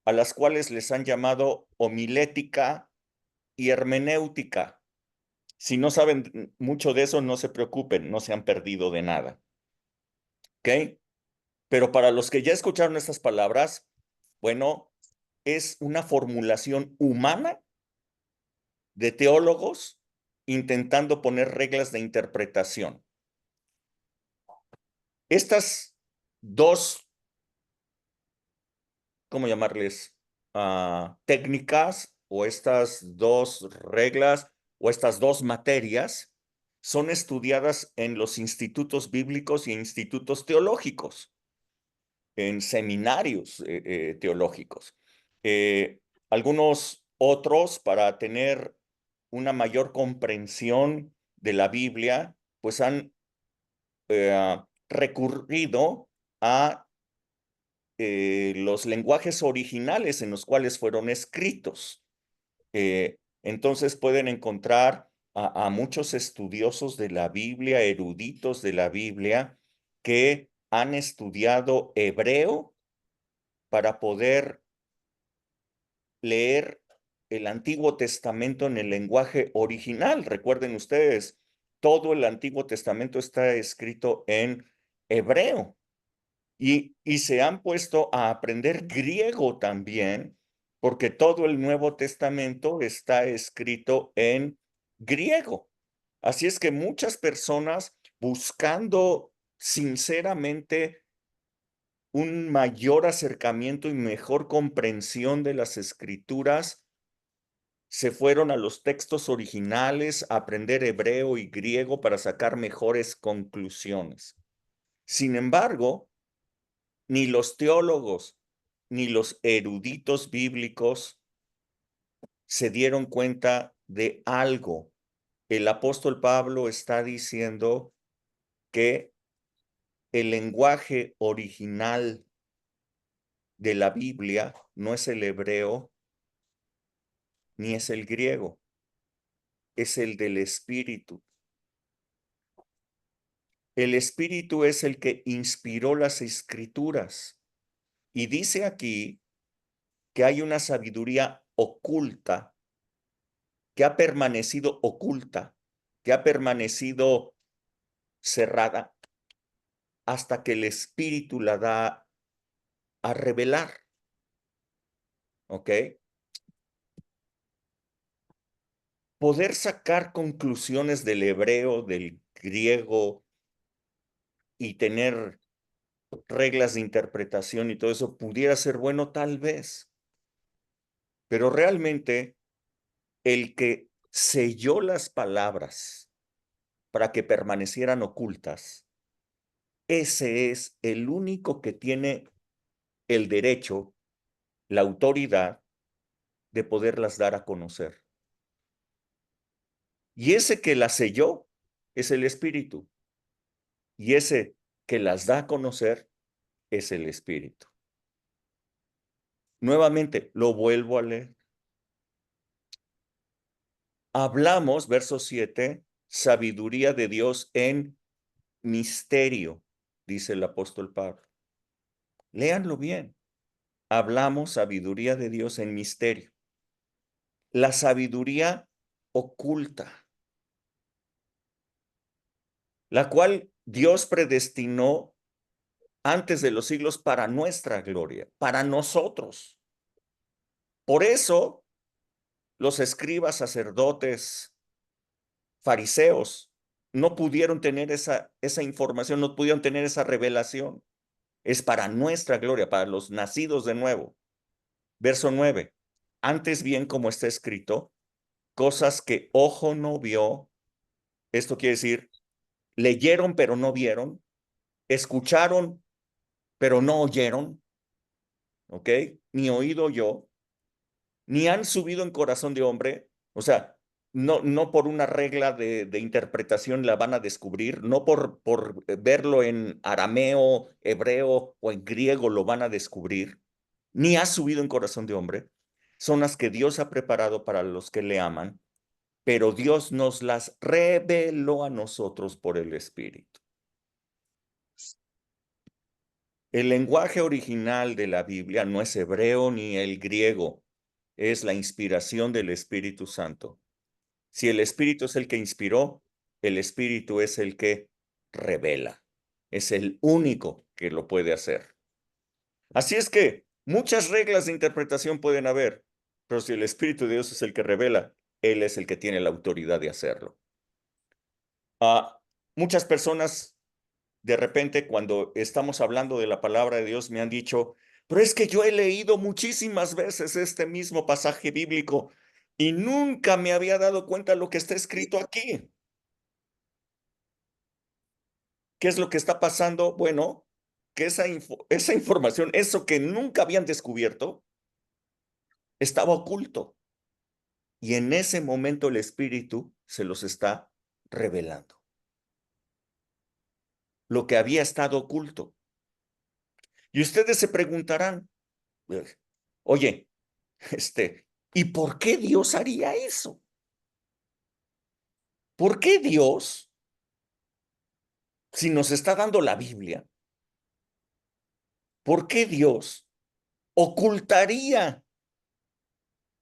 a las cuales les han llamado homilética y hermenéutica. Si no saben mucho de eso, no se preocupen, no se han perdido de nada. ¿Ok? Pero para los que ya escucharon estas palabras, bueno, es una formulación humana de teólogos intentando poner reglas de interpretación. Estas dos, ¿cómo llamarles? Técnicas o estas dos reglas o estas dos materias son estudiadas en los institutos bíblicos y institutos teológicos, en seminarios teológicos. Algunos otros, para tener una mayor comprensión de la Biblia, pues han recurrido a los lenguajes originales en los cuales fueron escritos. Entonces pueden encontrar a muchos estudiosos de la Biblia, eruditos de la Biblia, que han estudiado hebreo para poder leer el Antiguo Testamento en el lenguaje original. Recuerden ustedes, todo el Antiguo Testamento está escrito en hebreo. Y se han puesto a aprender griego también, porque todo el Nuevo Testamento está escrito en griego. Así es que muchas personas buscando sinceramente un mayor acercamiento y mejor comprensión de las escrituras, se fueron a los textos originales a aprender hebreo y griego para sacar mejores conclusiones. Sin embargo, ni los teólogos ni los eruditos bíblicos se dieron cuenta de algo. El apóstol Pablo está diciendo que el lenguaje original de la Biblia no es el hebreo ni es el griego, es el del Espíritu. El Espíritu es el que inspiró las Escrituras. Y dice aquí que hay una sabiduría oculta, que ha permanecido oculta, que ha permanecido cerrada, hasta que el Espíritu la da a revelar. ¿Ok? Poder sacar conclusiones del hebreo, del griego y tener reglas de interpretación y todo eso pudiera ser bueno tal vez. Pero realmente el que selló las palabras para que permanecieran ocultas, ese es el único que tiene el derecho, la autoridad de poderlas dar a conocer. Y ese que las selló es el Espíritu. Y ese que las da a conocer es el Espíritu. Nuevamente, lo vuelvo a leer. Hablamos, verso 7, sabiduría de Dios en misterio, dice el apóstol Pablo. Léanlo bien. Hablamos sabiduría de Dios en misterio. La sabiduría oculta, la cual Dios predestinó antes de los siglos para nuestra gloria, para nosotros. Por eso, los escribas, sacerdotes, fariseos, no pudieron tener esa información, no pudieron tener esa revelación. Es para nuestra gloria, para los nacidos de nuevo. Verso 9. Antes bien, como está escrito, cosas que ojo no vio, esto quiere decir, leyeron pero no vieron, escucharon pero no oyeron, ¿ok? Ni oído yo, ni han subido en corazón de hombre, o sea, no por una regla de interpretación la van a descubrir, no por verlo en arameo, hebreo o en griego lo van a descubrir, ni ha subido en corazón de hombre, son las que Dios ha preparado para los que le aman, pero Dios nos las reveló a nosotros por el Espíritu. El lenguaje original de la Biblia no es hebreo ni el griego, es la inspiración del Espíritu Santo. Si el Espíritu es el que inspiró, el Espíritu es el que revela. Es el único que lo puede hacer. Así es que muchas reglas de interpretación pueden haber, pero si el Espíritu de Dios es el que revela, Él es el que tiene la autoridad de hacerlo. Muchas personas, de repente, cuando estamos hablando de la palabra de Dios, me han dicho, pero es que yo he leído muchísimas veces este mismo pasaje bíblico y nunca me había dado cuenta de lo que está escrito aquí. ¿Qué es lo que está pasando? Bueno, que esa información, eso que nunca habían descubierto, estaba oculto. Y en ese momento el Espíritu se los está revelando. Lo que había estado oculto. Y ustedes se preguntarán, oye, ¿y por qué Dios haría eso? ¿Por qué Dios, si nos está dando la Biblia, por qué Dios ocultaría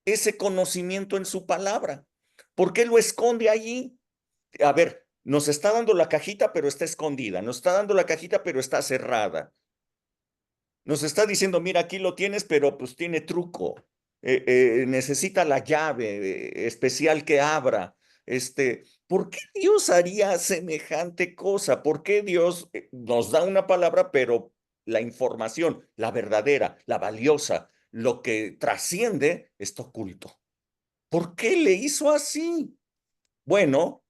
ese conocimiento en su palabra? ¿Por qué lo esconde allí? A ver, nos está dando la cajita, pero está escondida. Nos está dando la cajita, pero está cerrada. Nos está diciendo, mira, aquí lo tienes, pero pues tiene truco. Necesita la llave especial que abra. ¿Por qué Dios haría semejante cosa? ¿Por qué Dios nos da una palabra, pero la información, la verdadera, la valiosa, lo que trasciende, está oculto? ¿Por qué le hizo así? Bueno,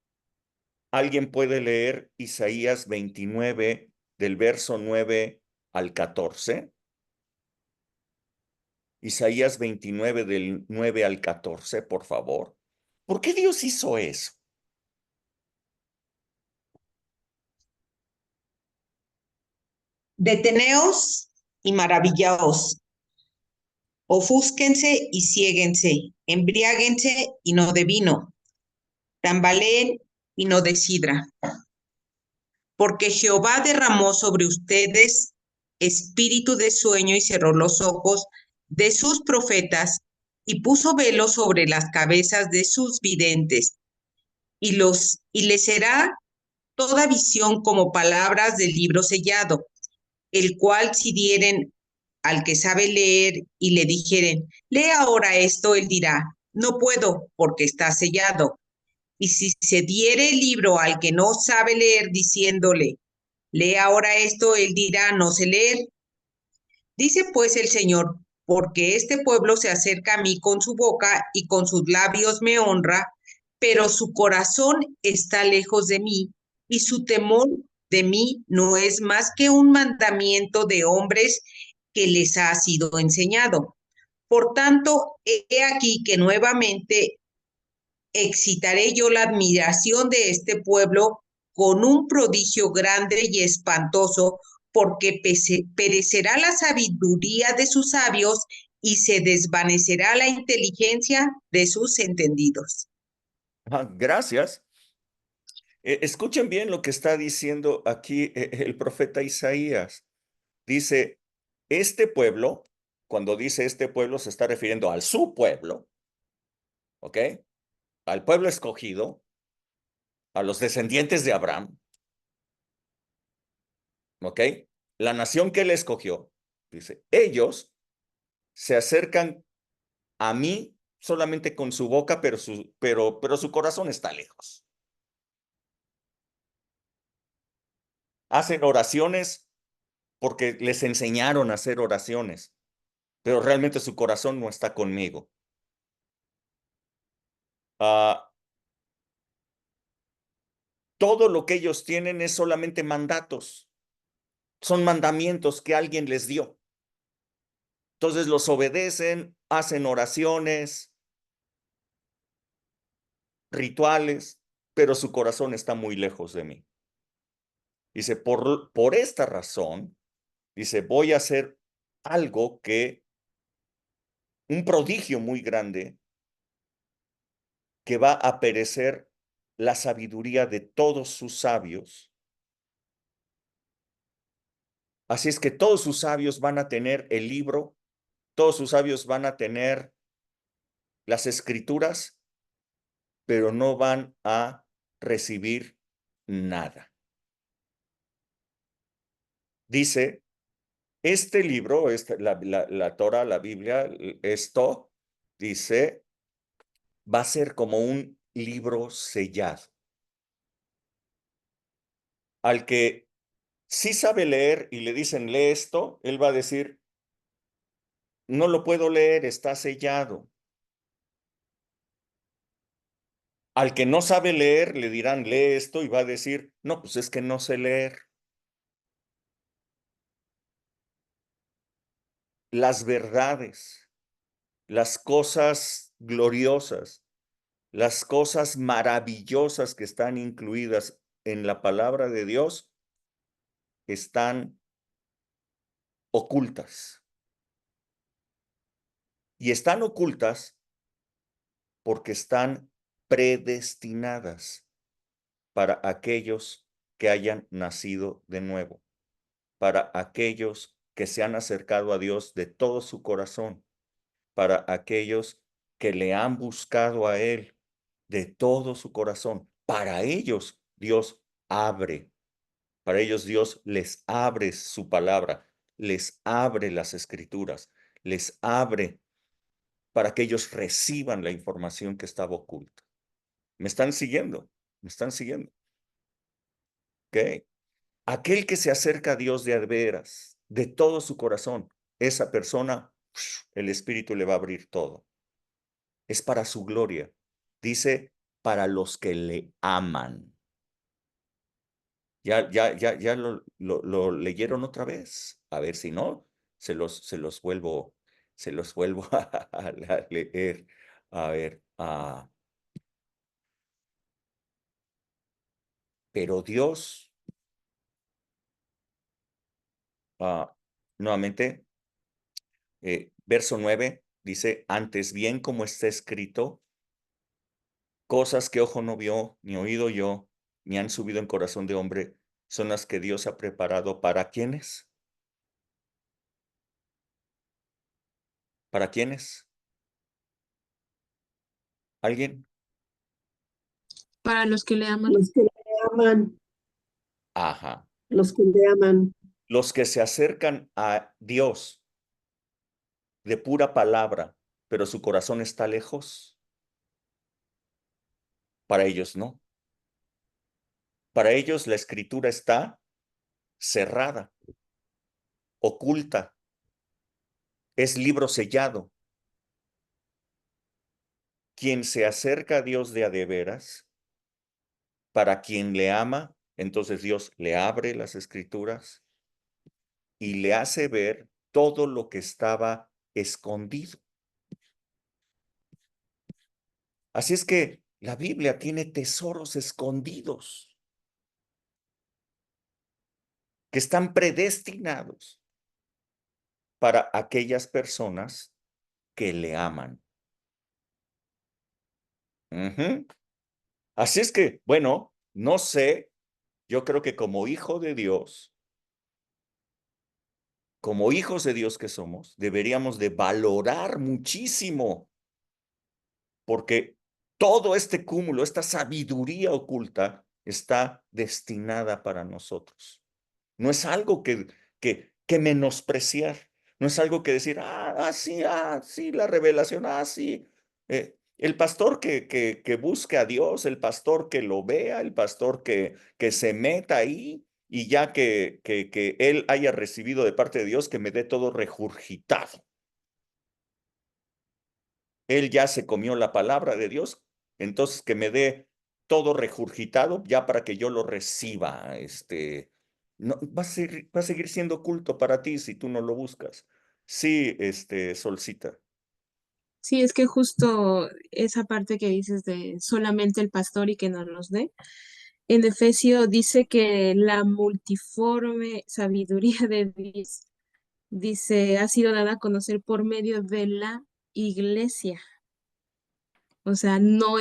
alguien puede leer Isaías 29 del verso 9 al 14. Isaías 29 del 9 al 14, por favor. ¿Por qué Dios hizo eso? Deteneos y maravillaos, ofúsquense y ciéguense, embriáguense y no de vino, tambaleen y no de sidra. Porque Jehová derramó sobre ustedes espíritu de sueño y cerró los ojos de sus profetas y puso velo sobre las cabezas de sus videntes y les será toda visión como palabras del libro sellado, el cual si dieren al que sabe leer y le dijeren, lee ahora esto, él dirá, no puedo porque está sellado. Y si se diere el libro al que no sabe leer diciéndole, lee ahora esto, él dirá, no sé leer. Dice pues el Señor, porque este pueblo se acerca a mí con su boca y con sus labios me honra, pero su corazón está lejos de mí y su temor de mí no es más que un mandamiento de hombres que les ha sido enseñado. Por tanto, he aquí que nuevamente excitaré yo la admiración de este pueblo con un prodigio grande y espantoso, porque perecerá la sabiduría de sus sabios y se desvanecerá la inteligencia de sus entendidos. Gracias. Escuchen bien lo que está diciendo aquí el profeta Isaías. Dice, este pueblo, cuando dice este pueblo, se está refiriendo al su pueblo, ¿ok? Al pueblo escogido, a los descendientes de Abraham, ¿ok? La nación que él escogió, dice, ellos se acercan a mí solamente con su boca, pero su corazón está lejos. Hacen oraciones porque les enseñaron a hacer oraciones, pero realmente su corazón no está conmigo. Todo lo que ellos tienen es solamente mandatos. Son mandamientos que alguien les dio. Entonces los obedecen, hacen oraciones, rituales, pero su corazón está muy lejos de mí. Dice, por esta razón, dice, voy a hacer algo un prodigio muy grande, que va a perecer la sabiduría de todos sus sabios. Así es que todos sus sabios van a tener el libro, todos sus sabios van a tener las escrituras, pero no van a recibir nada. Dice, este libro, la Torah, la Biblia, esto, dice, va a ser como un libro sellado. Al que sí sabe leer y le dicen, lee esto, él va a decir, no lo puedo leer, está sellado. Al que no sabe leer, le dirán, lee esto, y va a decir, no, pues es que no sé leer. Las verdades, las cosas gloriosas, las cosas maravillosas que están incluidas en la palabra de Dios están ocultas. Y están ocultas porque están predestinadas. para aquellos que hayan nacido de nuevo, para aquellos que se han acercado a Dios de todo su corazón, para aquellos que le han buscado a Él de todo su corazón. Para ellos Dios abre, para ellos Dios les abre su palabra, les abre las escrituras, les abre para que ellos reciban la información que estaba oculta. ¿Me están siguiendo? ¿Me están siguiendo? ¿Ok? Aquel que se acerca a Dios de veras, de todo su corazón, esa persona, el Espíritu le va a abrir todo. Es para su gloria. Dice, para los que le aman. Ya lo leyeron otra vez. A ver si no, se los vuelvo a leer. A ver, pero Dios, nuevamente, verso 9, dice, antes bien como está escrito, cosas que ojo no vio, ni oído yo, ni han subido en corazón de hombre, son las que Dios ha preparado para ¿quiénes? ¿Para quiénes? ¿Alguien? Para los que le aman. Los que le aman, Ajá. los que le aman. Los que se acercan a Dios de pura palabra, pero su corazón está lejos, para ellos no. Para ellos la escritura está cerrada, oculta, es libro sellado. Quien se acerca a Dios de a de veras, para quien le ama, entonces Dios le abre las escrituras y le hace ver todo lo que estaba escondido. Así es que la Biblia tiene tesoros escondidos que están predestinados para aquellas personas que le aman. Así es que, bueno, no sé, yo creo que como hijo de Dios, como hijos de Dios que somos, deberíamos de valorar muchísimo, porque todo este cúmulo, esta sabiduría oculta, está destinada para nosotros. No es algo que menospreciar, no es algo que decir, sí, la revelación, sí. El pastor que busque a Dios, el pastor que lo vea, el pastor que se meta ahí y ya que él haya recibido de parte de Dios, que me dé todo regurgitado. Él ya se comió la palabra de Dios, entonces que me dé todo regurgitado ya para que yo lo reciba. No, va a seguir siendo oculto para ti si tú no lo buscas. Sí, Solcita. Sí, es que justo esa parte que dices de solamente el pastor y que nos los dé. En Efesio dice que la multiforme sabiduría de Dios, dice, ha sido dada a conocer por medio de la iglesia. O sea, no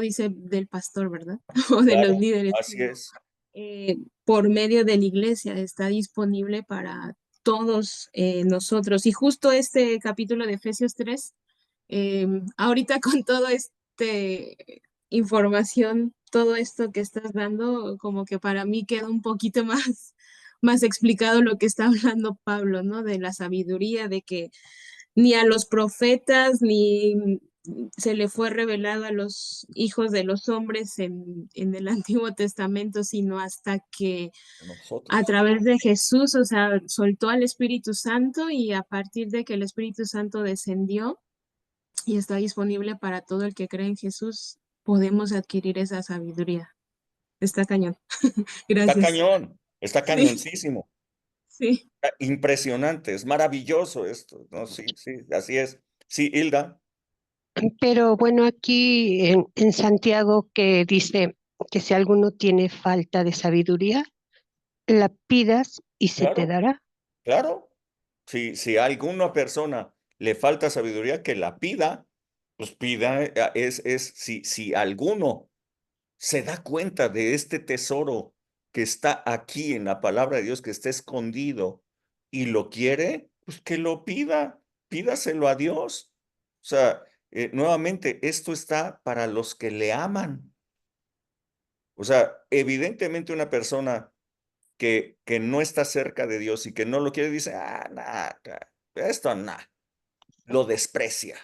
dice del pastor, ¿verdad? O de los Claro, líderes, así sino, es. por medio de la iglesia está disponible para todos nosotros. Y justo este capítulo de Efesios 3, ahorita con todo información, todo esto que estás dando, como que para mí queda un poquito más explicado lo que está hablando Pablo, ¿no? De la sabiduría, de que ni a los profetas, ni se le fue revelado a los hijos de los hombres en el Antiguo Testamento, sino hasta que a Nosotros. través de Jesús, o sea, soltó al Espíritu Santo y a partir de que el Espíritu Santo descendió y está disponible para todo el que cree en Jesús, podemos adquirir esa sabiduría. Está cañón. Está Gracias. cañón, está Sí, cañoncísimo. sí. Impresionante, es maravilloso esto, ¿no? Sí, así es. Sí, Hilda. Pero bueno, aquí en Santiago que dice que si alguno tiene falta de sabiduría, la pidas y se te Claro, dará. claro. Si a alguna persona le falta sabiduría, que la pida, pues pida, si alguno se da cuenta de este tesoro que está aquí en la palabra de Dios, que está escondido, y lo quiere, pues que lo pida, pídaselo a Dios. O sea, nuevamente, esto está para los que le aman. O sea, evidentemente una persona que no está cerca de Dios y que no lo quiere, dice, nada, esto nada, lo desprecia.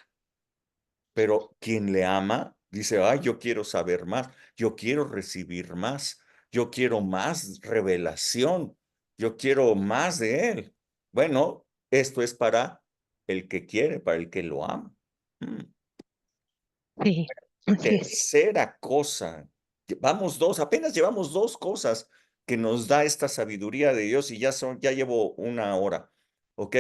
Pero quien le ama, dice, yo quiero saber más, yo quiero recibir más, yo quiero más revelación, yo quiero más de él. Bueno, esto es para el que quiere, para el que lo ama. Sí, así es. Tercera cosa, apenas llevamos dos cosas que nos da esta sabiduría de Dios y ya llevo una hora, ¿ok?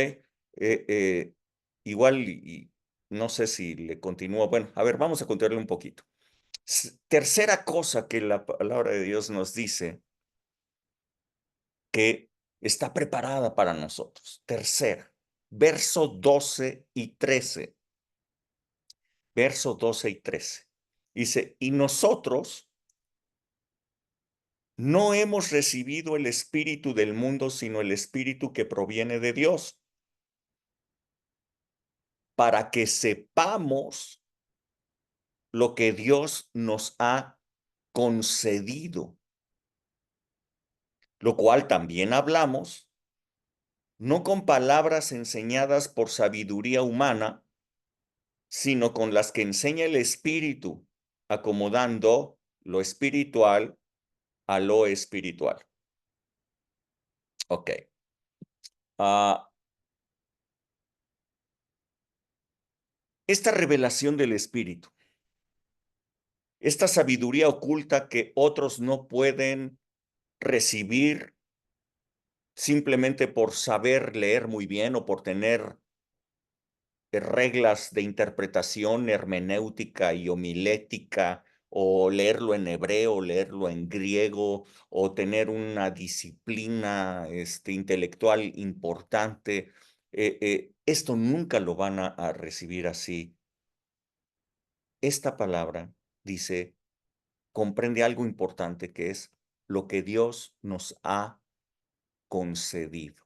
Igual y no sé si le continúo. Bueno, a ver, vamos a continuarle un poquito. Tercera cosa que la palabra de Dios nos dice que está preparada para nosotros. Tercera, verso 12 y 13. Verso 12 y 13. Dice, y nosotros no hemos recibido el espíritu del mundo, sino el espíritu que proviene de Dios, para que sepamos lo que Dios nos ha concedido, lo cual también hablamos, no con palabras enseñadas por sabiduría humana, sino con las que enseña el Espíritu, acomodando lo espiritual a lo espiritual. Ok. Esta revelación del Espíritu, esta sabiduría oculta que otros no pueden recibir simplemente por saber leer muy bien o por tener reglas de interpretación hermenéutica y homilética, o leerlo en hebreo, leerlo en griego, o tener una disciplina intelectual importante. Esto nunca lo van a recibir así. Esta palabra dice, comprende algo importante, que es lo que Dios nos ha concedido.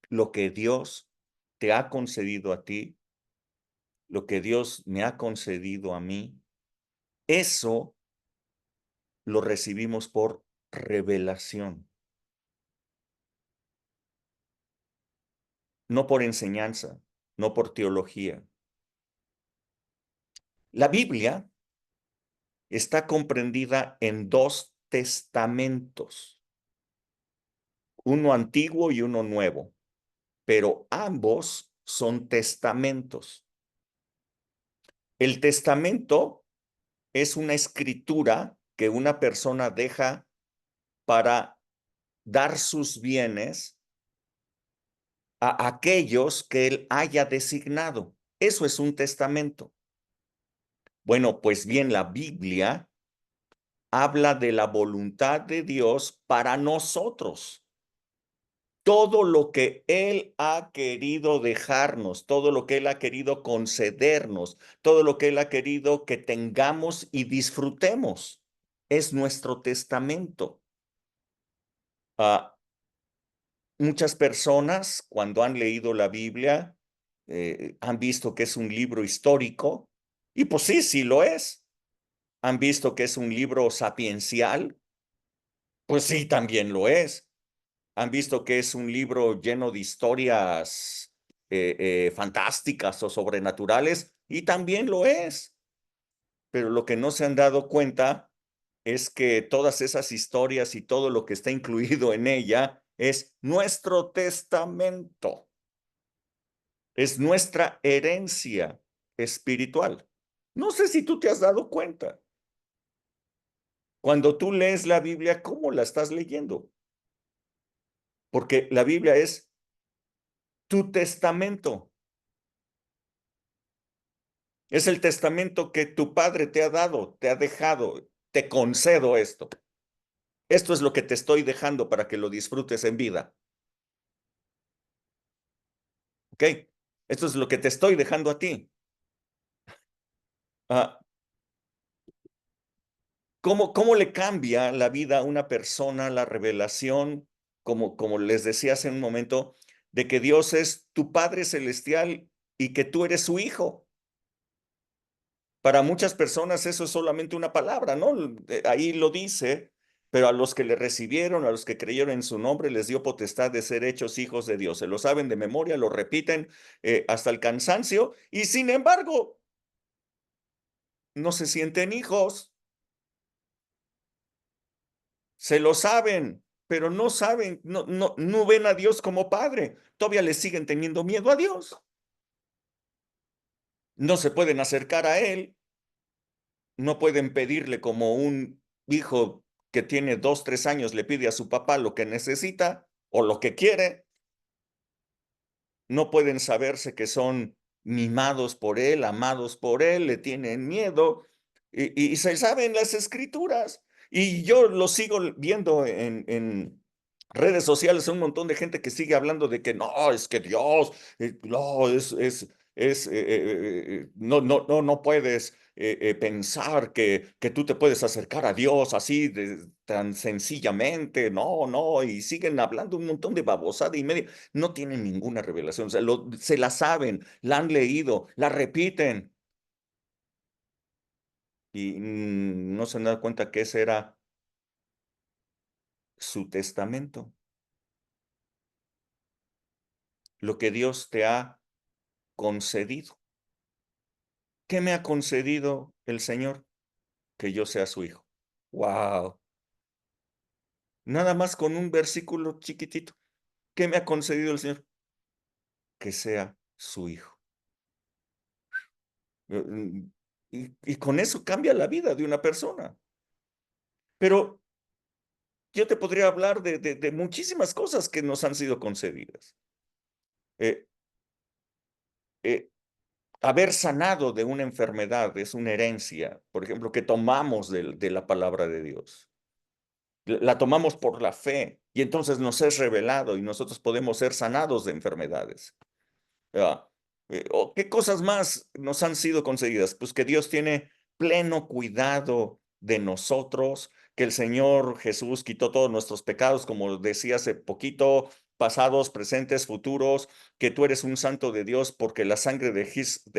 Lo que Dios te ha concedido a ti, lo que Dios me ha concedido a mí, eso lo recibimos por revelación, no por enseñanza, no por teología. La Biblia está comprendida en dos testamentos, uno antiguo y uno nuevo, pero ambos son testamentos. El testamento es una escritura que una persona deja para dar sus bienes a aquellos que él haya designado. Eso es un testamento. Bueno, pues bien, la Biblia habla de la voluntad de Dios para nosotros. Todo lo que Él ha querido dejarnos, todo lo que Él ha querido concedernos, todo lo que Él ha querido que tengamos y disfrutemos, es nuestro testamento. Muchas personas, cuando han leído la Biblia, han visto que es un libro histórico, y pues sí, sí lo es. Han visto que es un libro sapiencial, pues sí, también lo es. Han visto que es un libro lleno de historias fantásticas o sobrenaturales, y también lo es. Pero lo que no se han dado cuenta es que todas esas historias y todo lo que está incluido en ella es nuestro testamento. Es nuestra herencia espiritual. No sé si tú te has dado cuenta. Cuando tú lees la Biblia, ¿cómo la estás leyendo? Porque la Biblia es tu testamento. Es el testamento que tu padre te ha dado, te ha dejado. Te concedo esto. Esto es lo que te estoy dejando para que lo disfrutes en vida. ¿Ok? Esto es lo que te estoy dejando a ti. ¿Cómo le cambia la vida a una persona la revelación, como les decía hace un momento, de que Dios es tu Padre Celestial y que tú eres su hijo? Para muchas personas eso es solamente una palabra, ¿no? Ahí lo dice, pero a los que le recibieron, a los que creyeron en su nombre, les dio potestad de ser hechos hijos de Dios. Se lo saben de memoria, lo repiten hasta el cansancio, y sin embargo, no se sienten hijos. Se lo saben, pero no saben, no ven a Dios como Padre. Todavía le siguen teniendo miedo a Dios. No se pueden acercar a Él. No pueden pedirle como un hijo que tiene 2, 3 años le pide a su papá lo que necesita o lo que quiere. No pueden saberse que son mimados por Él, amados por Él, le tienen miedo y se saben las escrituras. Y yo lo sigo viendo en redes sociales, un montón de gente que sigue hablando de que no, es que Dios, no, no puedes pensar que tú te puedes acercar a Dios así tan sencillamente, no, y siguen hablando un montón de babosada y media. No tienen ninguna revelación, se la saben, la han leído, la repiten y no se han dado cuenta que ese era su testamento, lo que Dios te ha concedido. ¿Qué me ha concedido el Señor? Que yo sea su hijo. ¡Wow! Nada más con un versículo chiquitito. ¿Qué me ha concedido el Señor? Que sea su hijo. Y con eso cambia la vida de una persona. Pero yo te podría hablar de muchísimas cosas que nos han sido concedidas. Eh, eh, haber sanado de una enfermedad es una herencia, por ejemplo, que tomamos de la palabra de Dios. La tomamos por la fe y entonces nos es revelado y nosotros podemos ser sanados de enfermedades. Ah, ¿qué cosas más nos han sido concedidas? Pues que Dios tiene pleno cuidado de nosotros, que el Señor Jesús quitó todos nuestros pecados, como decía hace poquito, pasados, presentes, futuros, que tú eres un santo de Dios porque la sangre de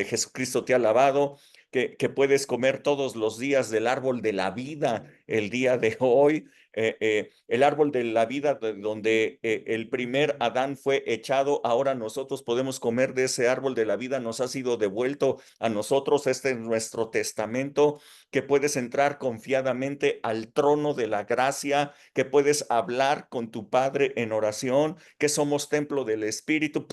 Jesucristo te ha lavado, que puedes comer todos los días del árbol de la vida el día de hoy, el árbol de la vida donde el primer Adán fue echado, ahora nosotros podemos comer de ese árbol de la vida, nos ha sido devuelto a nosotros, este es nuestro testamento, que puedes entrar confiadamente al trono de la gracia, que puedes hablar con tu Padre en oración, que somos templo del Espíritu.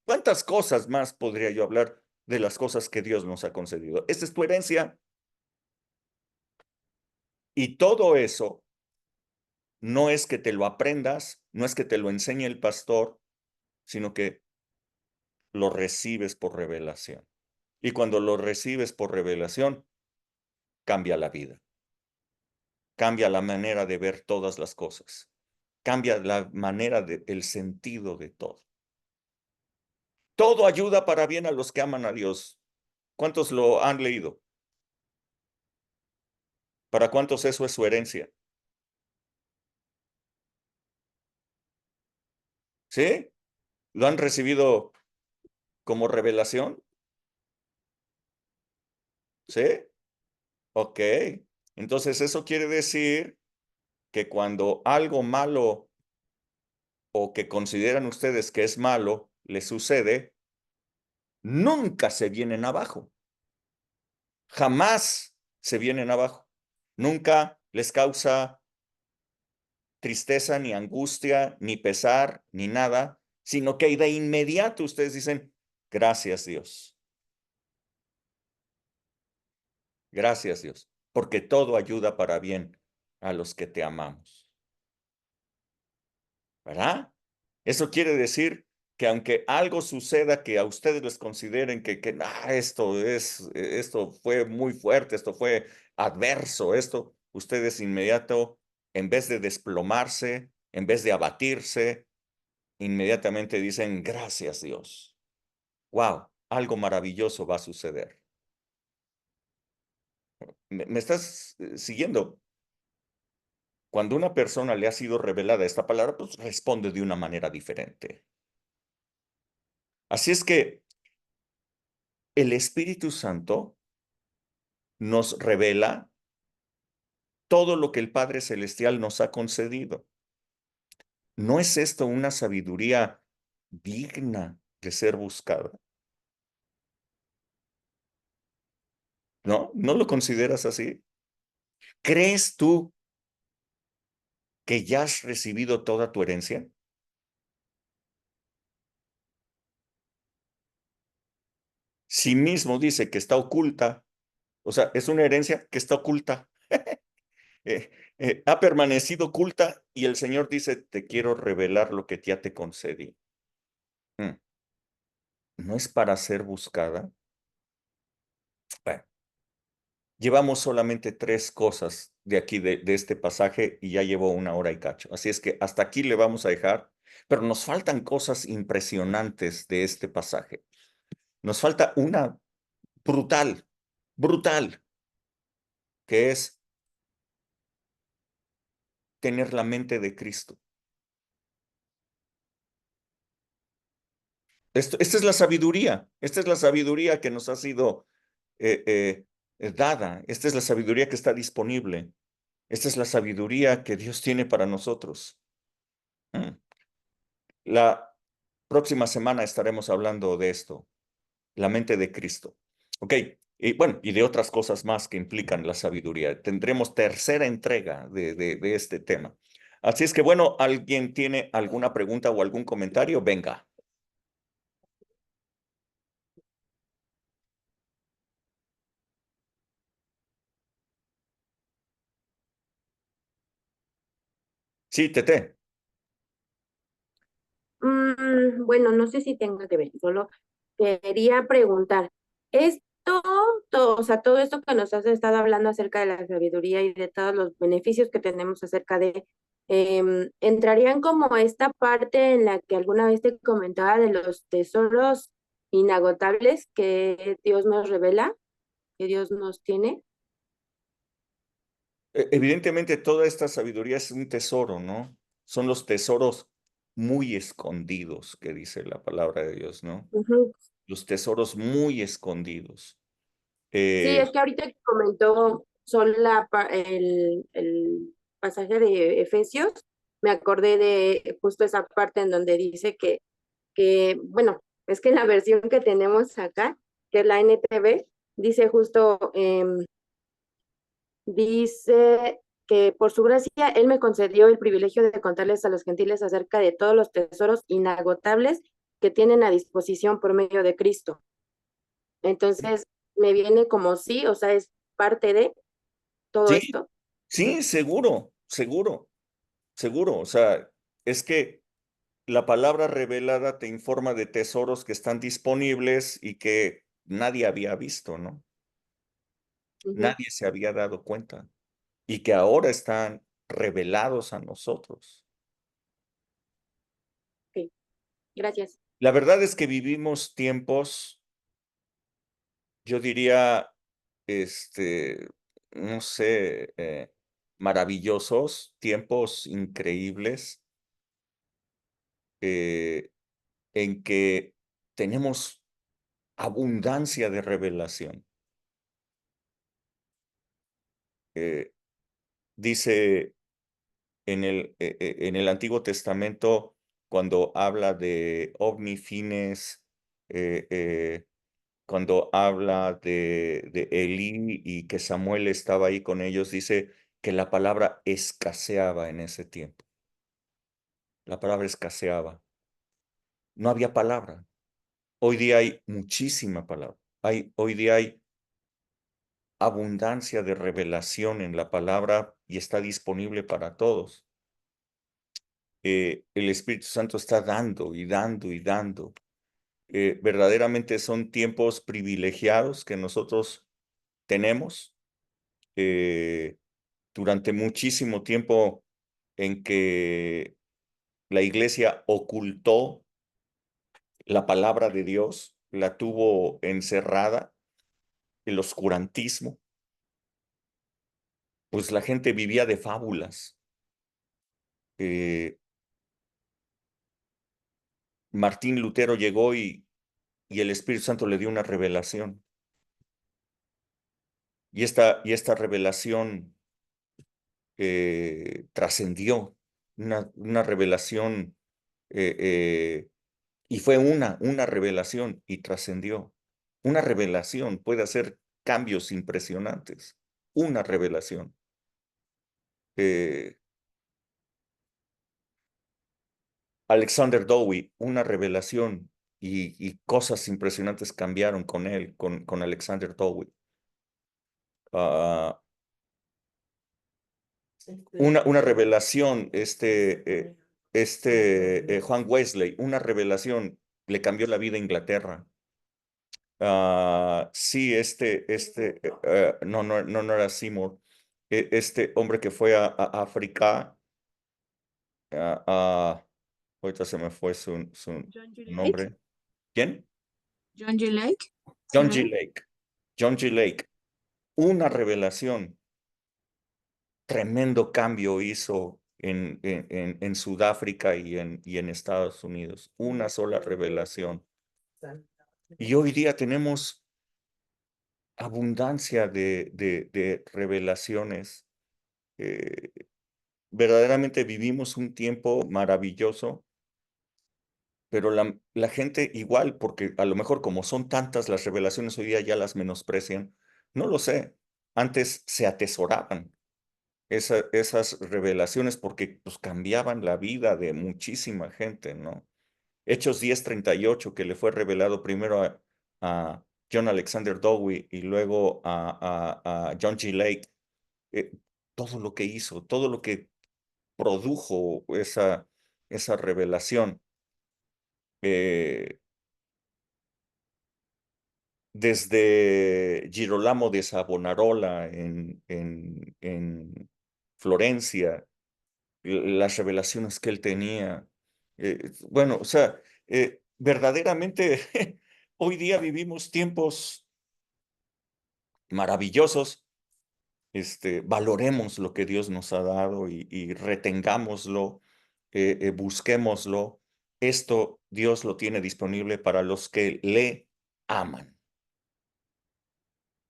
¿Cuántas cosas más podría yo hablar de las cosas que Dios nos ha concedido? Esta es tu herencia. Y todo eso no es que te lo aprendas, no es que te lo enseñe el pastor, sino que lo recibes por revelación. Y cuando lo recibes por revelación, cambia la vida. Cambia la manera de ver todas las cosas. Cambia la manera el sentido de todo. Todo ayuda para bien a los que aman a Dios. ¿Cuántos lo han leído? ¿Para cuántos eso es su herencia? ¿Sí? ¿Lo han recibido como revelación? ¿Sí? Ok. Entonces eso quiere decir que cuando algo malo o que consideran ustedes que es malo les sucede, nunca se vienen abajo. Jamás se vienen abajo. Nunca les causa tristeza, ni angustia, ni pesar, ni nada, sino que de inmediato ustedes dicen, gracias Dios. Gracias Dios, porque todo ayuda para bien a los que te amamos. ¿Verdad? Eso quiere decir que aunque algo suceda que a ustedes les consideren que esto fue muy fuerte, esto fue adverso, ustedes inmediato, en vez de desplomarse, en vez de abatirse, inmediatamente dicen, gracias Dios. Wow, algo maravilloso va a suceder. ¿Me estás siguiendo? Cuando una persona le ha sido revelada esta palabra, pues responde de una manera diferente. Así es que el Espíritu Santo nos revela todo lo que el Padre Celestial nos ha concedido. ¿No es esto una sabiduría digna de ser buscada? ¿No? ¿No lo consideras así? ¿Crees tú que ya has recibido toda tu herencia? Sí mismo dice que está oculta, o sea, es una herencia que está oculta. Ha permanecido oculta y el Señor dice, te quiero revelar lo que ya te concedí. ¿No es para ser buscada? Bueno, llevamos solamente 3 cosas de aquí, de este pasaje, y ya llevo 1 hora y cacho. Así es que hasta aquí le vamos a dejar, pero nos faltan cosas impresionantes de este pasaje. Nos falta una brutal, brutal, que es tener la mente de Cristo. Esta es la sabiduría, esta es la sabiduría que nos ha sido dada, esta es la sabiduría que está disponible, esta es la sabiduría que Dios tiene para nosotros. La próxima semana estaremos hablando de esto, la mente de Cristo. Ok, y bueno, y de otras cosas más que implican la sabiduría. Tendremos tercera entrega de este tema. Así es que bueno, ¿alguien tiene alguna pregunta o algún comentario? Venga. Sí, Tete. Bueno, no sé si tenga que ver, solo quería preguntar, esto, o sea, todo esto que nos has estado hablando acerca de la sabiduría y de todos los beneficios que tenemos acerca de, ¿entrarían como esta parte en la que alguna vez te comentaba de los tesoros inagotables que Dios nos revela, que Dios nos tiene? Evidentemente toda esta sabiduría es un tesoro, ¿no? Son los tesoros muy escondidos, que dice la palabra de Dios, ¿no? Ujú. Los tesoros muy escondidos. Sí, es que ahorita que comentó Sol el pasaje de Efesios, me acordé de justo esa parte en donde dice bueno, es que en la versión que tenemos acá, que es la NTV, dice justo, dice que por su gracia Él me concedió el privilegio de contarles a los gentiles acerca de todos los tesoros inagotables que tienen a disposición por medio de Cristo. Entonces, me viene como sí, o sea, es parte de todo Sí, esto. sí, seguro, seguro, seguro. O sea, es que la palabra revelada te informa de tesoros que están disponibles y que nadie había visto, ¿no? Ujú. Nadie se había dado cuenta y que ahora están revelados a nosotros. Ok, gracias. La verdad es que vivimos tiempos, yo diría, no sé, maravillosos, tiempos increíbles, en que tenemos abundancia de revelación. Dice en el Antiguo Testamento, cuando habla de ovni fines, cuando habla de Elí y que Samuel estaba ahí con ellos, dice que la palabra escaseaba en ese tiempo. La palabra escaseaba. No había palabra. Hoy día hay muchísima palabra. Hoy día hay abundancia de revelación en la palabra y está disponible para todos. El Espíritu Santo está dando y dando y dando. Verdaderamente son tiempos privilegiados que nosotros tenemos. Durante muchísimo tiempo en que la iglesia ocultó la palabra de Dios, la tuvo encerrada, el oscurantismo. pues la gente vivía de fábulas. Martín Lutero llegó y el Espíritu Santo le dio una revelación. Y esta revelación trascendió, una revelación, y fue una revelación y trascendió. Una revelación puede hacer cambios impresionantes. Una revelación. Alexander Dowie, una revelación y cosas impresionantes cambiaron con él, con Alexander Dowie. Una revelación, Juan Wesley, una revelación, le cambió la vida a Inglaterra. Sí, no era Seymour. Este hombre que fue a África, ahorita se me fue su John G. Lake. nombre. ¿Quién? John G. Lake. John ¿será? G. Lake. John G. Lake. Una revelación. Tremendo cambio hizo en Sudáfrica y en Estados Unidos. Una sola revelación. Y hoy día tenemos abundancia de revelaciones. Verdaderamente vivimos un tiempo maravilloso, pero la gente igual, porque a lo mejor como son tantas las revelaciones hoy día ya las menosprecian. No lo sé. Antes se atesoraban esas revelaciones porque pues cambiaban la vida de muchísima gente, ¿no? Hechos 10:38, que le fue revelado primero a John Alexander Dowie y luego a John G. Lake, todo lo que hizo, todo lo que produjo esa revelación. Desde Girolamo de Savonarola en Florencia, las revelaciones que él tenía. Bueno, o sea, verdaderamente hoy día vivimos tiempos maravillosos. Valoremos lo que Dios nos ha dado y retengámoslo, busquémoslo. Esto Dios lo tiene disponible para los que le aman.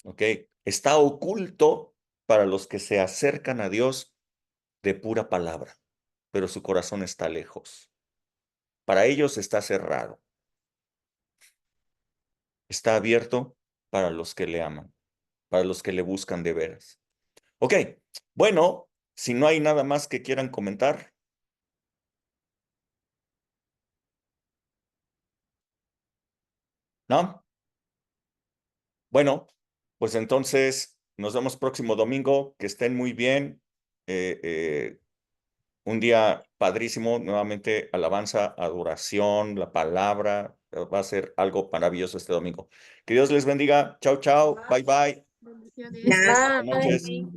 ¿Ok? Está oculto para los que se acercan a Dios de pura palabra, pero su corazón está lejos. Para ellos está cerrado. Está abierto para los que le aman, para los que le buscan de veras. Ok, bueno, si no hay nada más que quieran comentar. ¿No? Bueno, pues entonces nos vemos próximo domingo. Que estén muy bien. Un día padrísimo. Nuevamente, alabanza, adoración, la palabra. Va a ser algo maravilloso este domingo. Que Dios les bendiga. Chao, chao. Bye, bye. Bendiciones. Gracias. Buenas noches. Bye.